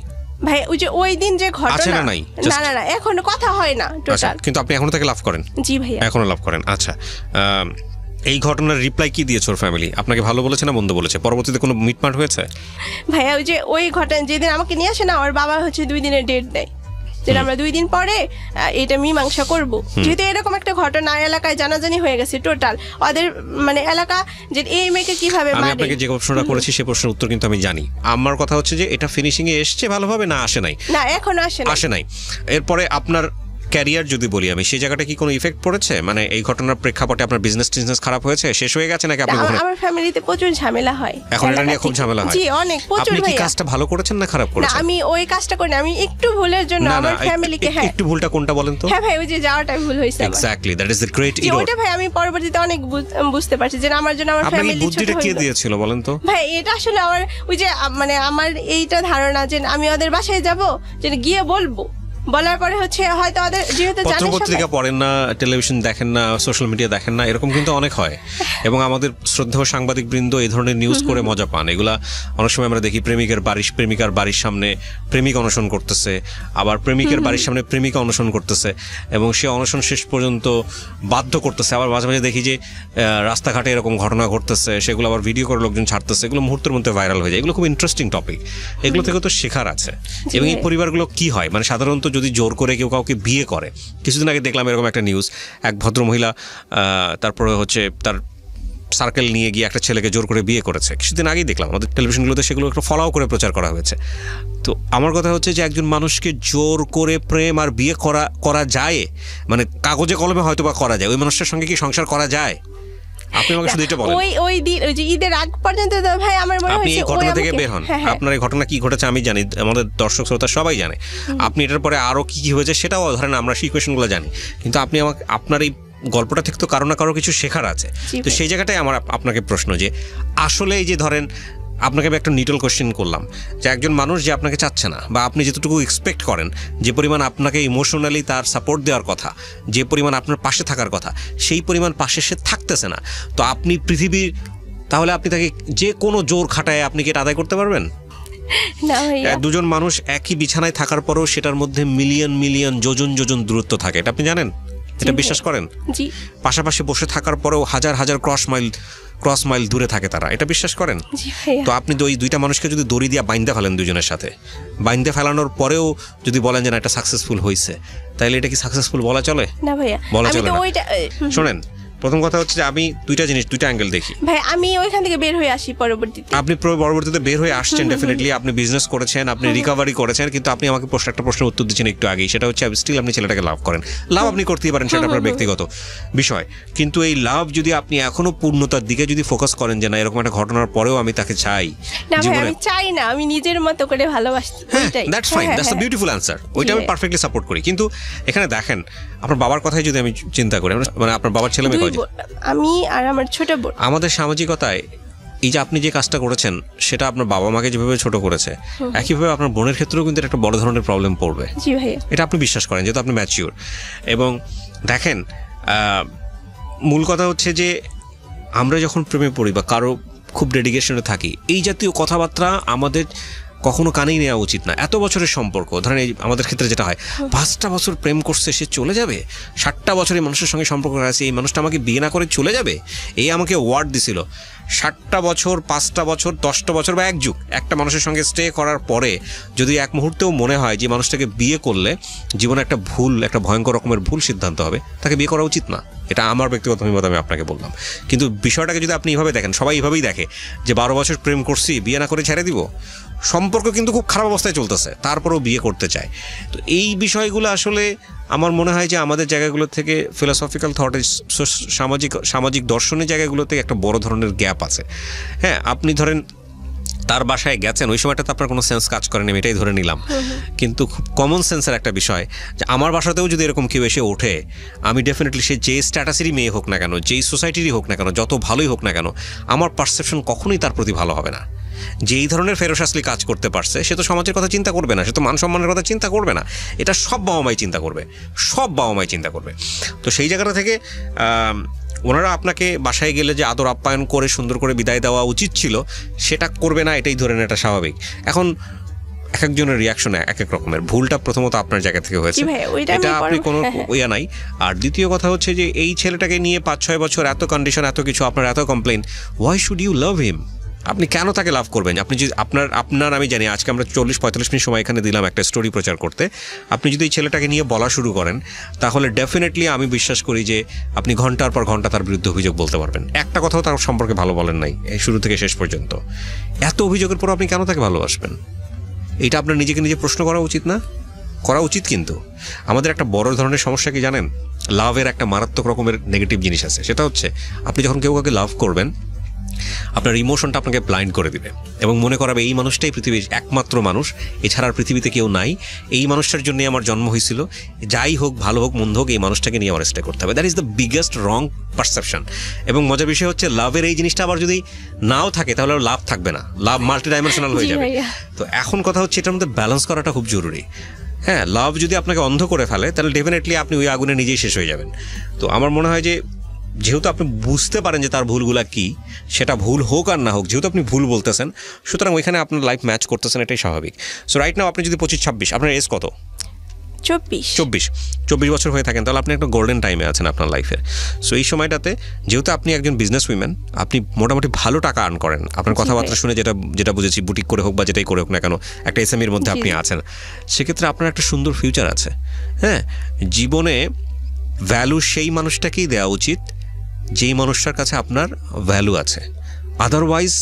ভাই ওই যে ওই দিন যে ঘটনা, নাই? না না না, এখনো কথা হয় না টোটাল। কিন্তু আপনি এখনো তাকে লাভ করেন? জি ভাইয়া, এখনো লাভ করেন। আচ্ছা, এই ঘটনার রিপ্লাই কি দিয়েছে ওর ফ্যামিলি? আপনাকে ভালো বলেছে না মন্দ বলেছে? পরবর্তীতে কোনো মিটমাট হয়েছে? ভাইয়া ওই যে ওই ঘটনা যেদিন আমাকে নিয়ে আসে না, ওর বাবা হচ্ছে 2 দিনের ডেট দেয়, যেটা আমরা 2 দিন পরে এটা মীমাংসা করব। যেহেতু এরকম একটা ঘটনা এলাকায় জানাজানি হয়ে গেছে টোটাল, ওদের মানে এলাকা যে এই মেয়েকে কিভাবে মারে। আমি আপনাকে যে প্রশ্নটা করেছি সেই প্রশ্নের উত্তর কিন্তু আমি জানি। আমার কথা হচ্ছে যে এটা ফিনিশিং এ এসছে ভালোভাবে না আসে নাই? না, এখনো আসে নাই। এরপরে আপনার ক্যারিয়ার যদি বলি আমি, সেই জায়গাটা কি কোনো ইফেক্ট পড়েছে? মানে এই ঘটনার প্রেক্ষাপটে আপনার বিজনেস খারাপ হয়েছে, শেষ হয়ে গেছে নাকি? আপনি আমার ফ্যামিলিতে প্রচুর ঝামেলা হয় এখন, এটা নিয়ে খুব ঝামেলা হয়? জি অনেক, প্রচুর। আপনি কি কাজটা ভালো করেছেন না খারাপ করেছেন? না, আমি ওই কাজটা করি না, আমি একটু ভুলের জন্য আমার ফ্যামিলিকে। হ্যাঁ, একটু ভুলটা কোনটা বলেন তো? হ্যাঁ ভাই, ওই যে যাওয়াটা ভুল হয়েছে। Exactly, that is the great error. ওটা ভাই আমি পরবর্তীতে অনেক বুঝতে পারছি যে আমার জন্য আমার ফ্যামিলি ছোট হয়ে গেল। বুদ্ধিটা কে দিয়েছিল বলেন তো? ভাই এটা আসলে আমার ওই যে মানে আমার এইটা ধারণা যে আমি ওদের বাসায় যাব, যে গিয়ে বলবো, বলার পরে হচ্ছে হয়তো ওদের যেহেতু জানে, পত্রিকা পড়েন না, টেলিভিশন দেখেন না, সোশ্যাল মিডিয়া দেখেন না, এরকম কিন্তু অনেক হয়। এবং আমাদের শ্রদ্ধেয় সাংবাদিক বৃন্দ এই ধরনের নিউজ করে মজা পান। এগুলা অনেক সময় আমরা দেখি প্রেমিকার বাড়ির সামনে প্রেমিক অনশন করতেছে, আবার প্রেমিকের বাড়ির সামনে প্রেমিকা অনশন করতেছে, এবং সে অনশন শেষ পর্যন্ত বাধ্য করতেছে। আবার মাঝে মাঝে দেখি যে রাস্তাঘাটে এরকম ঘটনা ঘটতেছে, সেগুলো আবার ভিডিও করে লোকজন ছাড়তেছে, এগুলো মুহূর্তের মধ্যে ভাইরাল হয়ে যায়। এগুলো খুব ইন্টারেস্টিং টপিক, এগুলো থেকে তো শেখার আছে। এবং এই পরিবারগুলো কি হয়, মানে সাধারণত যদি জোর করে কেউ কাউকে বিয়ে করে, কিছুদিন আগে দেখলাম এরকম একটা নিউজ, এক ভদ্রমহিলা তারপরে হচ্ছে তার সার্কেল নিয়ে গিয়ে একটা ছেলেকে জোর করে বিয়ে করেছে। কিছুদিন আগেই দেখলাম আমাদের টেলিভিশনগুলোতে, সেগুলো একটু ফলো করে প্রচার করা হয়েছে। তো আমার কথা হচ্ছে যে একজন মানুষকে জোর করে প্রেম আর বিয়ে করা যায়, মানে কাগজে কলমে হয়তো বা করা যায়, ওই মানুষটার সঙ্গে কি সংসার করা যায়? আপনি আমাকে শুধু এটা বলেন। ওই দিন ওই যে ঈদের আগ পর্যন্ত তো ভাই আমার মনে হয়েছে আপনি এই ঘটনা থেকে বের হন, আপনার এই ঘটনা কি ঘটেছে আমি জানি, আমাদের দর্শক শ্রোতা সবাই জানে। আপনি এটার পরে আরো কি কি হয়েছে সেটাও ধরেন আমরা সেই কোয়েশনগুলো জানি, কিন্তু আপনি আমাকে আপনার এই গল্পটা থেকে তো কারো না কারো কিছু শেখার আছে। তো সেই জায়গাটাই আমার আপনাকে প্রশ্ন, যে আসলে এই যে ধরেন আপনাকে আমি একটা নিটল কোশ্চেন করলাম, যে একজন মানুষ যে আপনাকে চাচ্ছে না, বা আপনি যতটুকু এক্সপেক্ট করেন, যে পরিমাণ আপনাকে ইমোশনালি তার সাপোর্ট দেওয়ার কথা, যে পরিমাণ আপনার পাশে থাকার কথা, সেই পরিমাণ পাশে সে থাকতেছে না, তো আপনি পৃথিবীর, তাহলে আপনি তাকে যে কোনো জোর খাটায় আপনি কি এটা আদায় করতে পারবেন? দুজন মানুষ একই বিছানায় থাকার পরেও সেটার মধ্যে মিলিয়ন যোজন দূরত্ব থাকে, এটা আপনি জানেন? এটা বিশ্বাস করেন? পাশাপাশি বসে থাকার পরেও হাজার ক্রস মাইল দূরে থাকে তারা, এটা বিশ্বাস করেন? তো আপনি ওই দুইটা মানুষকে যদি দড়ি দিয়ে বাইন্ধে ফেলেন, দুজনের সাথে বাইন্ধে ফেলানোর পরেও যদি বলেন যে না এটা সাকসেসফুল হয়েছে, তাহলে এটা কি সাকসেসফুল বলা চলে? না ভাইয়া, বলা চলে না। শোনেন, প্রথম কথা হচ্ছে যে আমি দুইটা অ্যাঙ্গেল দেখি। ভাই আমি ওইখান থেকে বের হয়ে আসি পরবর্তীতে। আপনি পরবর্তীতে বের হয়ে আসছেন, ডেফিনেটলি আপনি বিজনেস করেছেন, আপনি রিকভারি করেছেন, কিন্তু আপনি আমাকে একটা প্রশ্নের উত্তর দিচ্ছেন একটু আগেই, সেটা হচ্ছে স্টিল আপনি ছেলেটাকে লাভ করেন। লাভ আপনি করতেই পারেন, সেটা আপনার ব্যক্তিগত বিষয়, কিন্তু এই লাভ যদি আপনি এখনো পূর্ণতার দিকে যদি ফোকাস করেন, যে না এরকম একটা ঘটনার পরেও আমি তাকে চাই, না ভাই আমি চাই না, আমি নিজের মতো করে ভালোবাসি, that's fine, that's the beautiful answer, ওইটা আমি পারফেক্টলি সাপোর্ট করি। কিন্তু এখানে দেখেন, আপনার বাবার কথাই যদি আমি চিন্তা করি, মানে আপনার বাবার ছেলে মেয়ে কয়জন? আমি আর আমার ছোট বোন। আমাদের সামাজিকতায় এই যে আপনি যে কাজটা করেছেন, সেটা আপনার বাবা মাকে যেভাবে ছোট করেছে, একইভাবে আপনার বোনের ক্ষেত্রেও কিন্তু একটা বড় ধরনের প্রবলেম পড়বে। জি ভাইয়া, এটা আপনি বিশ্বাস করেন, যেহেতু আপনি ম্যাচিউর। এবং দেখেন, মূল কথা হচ্ছে যে আমরা যখন প্রেমে পড়ি বা কারো খুব ডেডিকেশনে থাকি, এই জাতীয় কথাবার্তা আমাদের কখনো কানেই নেওয়া উচিত না। এত বছরের সম্পর্ক, ধরেন এই আমাদের ক্ষেত্রে যেটা হয়, 5টা বছর প্রেম করছে, সে চলে যাবে, 60টা বছর এই মানুষের সঙ্গে সম্পর্ক আছে, এই মানুষটা আমাকে বিয়ে না করে চলে যাবে, এই আমাকে ওয়ার্ড দিছিল। 60টা বছর, 5টা বছর, 10টা বছর বা এক যুগ একটা মানুষের সঙ্গে স্টে করার পরে যদি এক মুহূর্তেও মনে হয় যে মানুষটাকে বিয়ে করলে জীবনে একটা ভুল, একটা ভয়ঙ্কর রকমের ভুল সিদ্ধান্ত হবে, তাকে বিয়ে করা উচিত না। এটা আমার ব্যক্তিগত অভিমত, আমি আপনাকে বললাম। কিন্তু বিষয়টাকে যদি আপনি এইভাবে দেখেন, সবাই এইভাবেই দেখে যে 12 বছর প্রেম করছি, বিয়ে না করে ছেড়ে দিব, সম্পর্ক কিন্তু খুব খারাপ অবস্থায় চলতেছে, তারপরেও বিয়ে করতে চায়। তো এই বিষয়গুলো আসলে আমার মনে হয় যে আমাদের জায়গাগুলো থেকে ফিলোসফিক্যাল থটে, সামাজিক দর্শনের জায়গাগুলো থেকে একটা বড় ধরনের গ্যাপ আছে। হ্যাঁ, আপনি ধরেন তার বাসায় গেছেন, ওই সময়টাতে আপনার কোনো সেন্স কাজ করেনি, আমি এটাই ধরে নিলাম, কিন্তু খুব কমন সেন্সের একটা বিষয় যে আমার বাসাতেও যদি এরকম কেউ এসে ওঠে, আমি ডেফিনেটলি সে যেই স্ট্যাটাসেরই মেয়ে হোক না কেন, যেই সোসাইটিরই হোক না কেন, যত ভালোই হোক না কেন, আমার পারসেপশন কখনোই তার প্রতি ভালো হবে না। যে এই ধরনের ফেরোসাসলি কাজ করতে পারছে, সে তো সমাজের কথা চিন্তা করবে না, সে তো মান সম্মানের কথা চিন্তা করবে না। এটা সব বাবা মাই চিন্তা করবে, সব বাবা মাই চিন্তা করবে। তো সেই জায়গাটা থেকে ওনারা আপনাকে বাসায় গেলে যে আদর আপ্যায়ন করে সুন্দর করে বিদায় দেওয়া উচিত ছিল, সেটা করবে না, এটাই ধরে নেন, এটা স্বাভাবিক। এখন এক একজনের রিয়াকশন এক এক রকমের। ভুলটা প্রথমত আপনার জায়গা থেকে হয়েছে, এটা আপনি কোনো ইয়া নাই। আর দ্বিতীয় কথা হচ্ছে যে এই ছেলেটাকে নিয়ে 5-6 বছর এত কন্ডিশন, এত কিছু, আপনার এত complain, why should you love him? আপনি কেন তাকে লাভ করবেন? আপনি যদি আপনার আমি জানি আজকে আমরা 40-45 মিনিট সময় এখানে দিলাম একটা স্টোরি প্রচার করতে। আপনি যদি এই ছেলেটাকে নিয়ে বলা শুরু করেন, তাহলে ডেফিনেটলি আমি বিশ্বাস করি যে আপনি ঘন্টার পর ঘন্টা তার বিরুদ্ধে অভিযোগ বলতে পারবেন। একটা কথাও তার সম্পর্কে ভালো বলেন নাই এই শুরু থেকে শেষ পর্যন্ত। এত অভিযোগের পর আপনি কেন তাকে ভালোবাসবেন? এটা আপনার নিজেকে নিজে প্রশ্ন করা উচিত না? করা উচিত। কিন্তু আমাদের একটা বড় ধরনের সমস্যা কি জানেন? লাভের একটা মারাত্মক রকমের নেগেটিভ জিনিস আছে। সেটা হচ্ছে আপনি যখন কেউ কাউকে লাভ করবেন, আপনার ইমোশনটা আপনাকে ব্লাইন্ড করে দিবে এবং মনে করাবে এই মানুষটাই পৃথিবীর একমাত্র মানুষ, এছাড়া আর পৃথিবীতে কেউ নাই, এই মানুষটার জন্যই আমার জন্ম হয়েছিল, যাই হোক, ভালো হোক মন্দ হোক, এই মানুষটাকে নিয়ে আমার স্টে করতে হবে। That is the biggest wrong perception. এবং মজার বিষয় হচ্ছে লাভের এই জিনিসটা আবার যদি নাও থাকে, তাহলে লাভ থাকবে না, লাভ মাল্টি ডাইমেনশনাল হয়ে যাবে। তো এখন কথা হচ্ছে এটার মধ্যে ব্যালেন্স করাটা খুব জরুরি। হ্যাঁ, লাভ যদি আপনাকে অন্ধ করে ফেলে, তাহলে ডেফিনেটলি আপনি ওই আগুনে নিজেই শেষ হয়ে যাবেন। তো আমার মনে হয় যে যেহেতু আপনি বুঝতে পারেন যে তার ভুলগুলা কি, সেটা ভুল হোক আর না হোক, যেহেতু আপনি ভুল বলতেছেন, সুতরাং ওইখানে আপনার লাইফ ম্যাচ করতেছেন, এটাই স্বাভাবিক। সো রাইট নাও আপনি যদি 25-26, আপনার এজ কত? 24 বছর হয়ে থাকেন, তাহলে আপনি একটা গোল্ডেন টাইমে আছেন আপনার লাইফের। সো এই সময়টাতে যেহেতু আপনি একজন বিজনেস উইম্যান, আপনি মোটামুটি ভালো টাকা আর্ন করেন, আপনার কথাবার্তা শুনে যেটা বুঝেছি, বুটিক করে হোক বা যেটাই করে হোক না কেন, একটা এসএমইর মধ্যে আপনি আছেন, সেক্ষেত্রে আপনার একটা সুন্দর ফিউচার আছে। হ্যাঁ, জীবনে ভ্যালু সেই মানুষটাকেই দেওয়া উচিত যেই মানুষটার কাছে আপনার ভ্যালু আছে। আদারওয়াইজ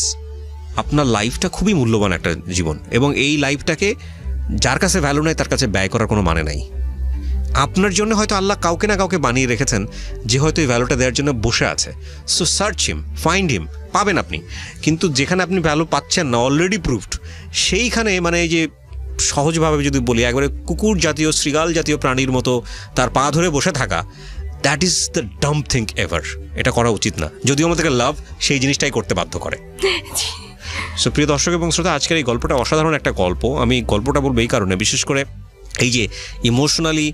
আপনার লাইফটা খুবই মূল্যবান একটা জীবন, এবং এই লাইফটাকে যার কাছে ভ্যালু নাই তার কাছে ব্যয় করার কোনো মানে নাই। আপনার জন্য হয়তো আল্লাহ কাউকে না কাউকে বানিয়ে রেখেছেন যে হয়তো এই ভ্যালুটা দেওয়ার জন্য বসে আছে। সো সার্চ হিম, ফাইন্ড হিম, পাবেন আপনি। কিন্তু যেখানে আপনি ভ্যালু পাচ্ছেন না, অলরেডি প্রুভড, সেইখানে মানে এই যে সহজভাবে যদি বলি, একবারে কুকুর জাতীয়, শৃগাল জাতীয় প্রাণীর মতো তার পা ধরে বসে থাকা, that is the dump thing ever. এটা করা উচিত না, যদিও আমাদেরকে লাভ সেই জিনিসটাই করতে বাধ্য করে। সো প্রিয় দর্শক এবং শ্রোতা, আজকের এই গল্পটা অসাধারণ একটা গল্প। আমি গল্পটা বলবো এই কারণে, বিশেষ করে এই যে ইমোশনালি,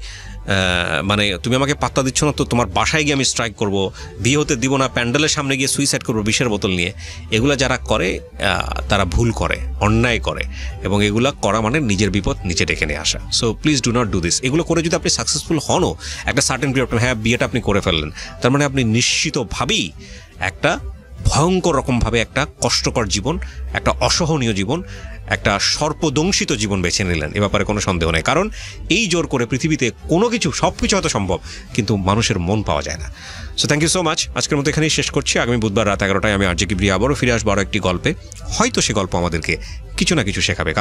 মানে তুমি আমাকে পাত্তা দিচ্ছ না, তো তোমার বাসায় গিয়ে আমি স্ট্রাইক করব, বিয়ে হতে দিব না, প্যান্ডেলের সামনে গিয়ে সুইসাইড করবো বিষের বোতল নিয়ে, এগুলা যারা করে তারা ভুল করে, অন্যায় করে, এবং এগুলা করা মানে নিজের বিপদ নিচে ডেকে নিয়ে আসা। So please do not do this. এগুলো করে যদি আপনি সাকসেসফুল হনও একটা সার্টেন পিরিয়ড, হ্যাঁ বিয়েটা আপনি করে ফেললেন, তার মানে আপনি নিশ্চিতভাবেই একটা ভয়ঙ্কর রকমভাবে একটা কষ্টকর জীবন, একটা অসহনীয় জীবন, একটা সর্পদংশিত জীবন বেছে নিলেন, এ ব্যাপারে কোনো সন্দেহ নেই। কারণ এই জোর করে পৃথিবীতে কোনো কিছু, সব কিছু হয়তো সম্ভব, কিন্তু মানুষের মন পাওয়া যায় না। So thank you so much. আজকের মতো এখানেই শেষ করছি। আগামী বুধবার রাত 11টায় আমি আরজে কিবরিয়া আবারও ফিরে আসবো আরও একটি গল্পে। হয়তো সে গল্প আমাদেরকে কিছু না কিছু শেখাবে।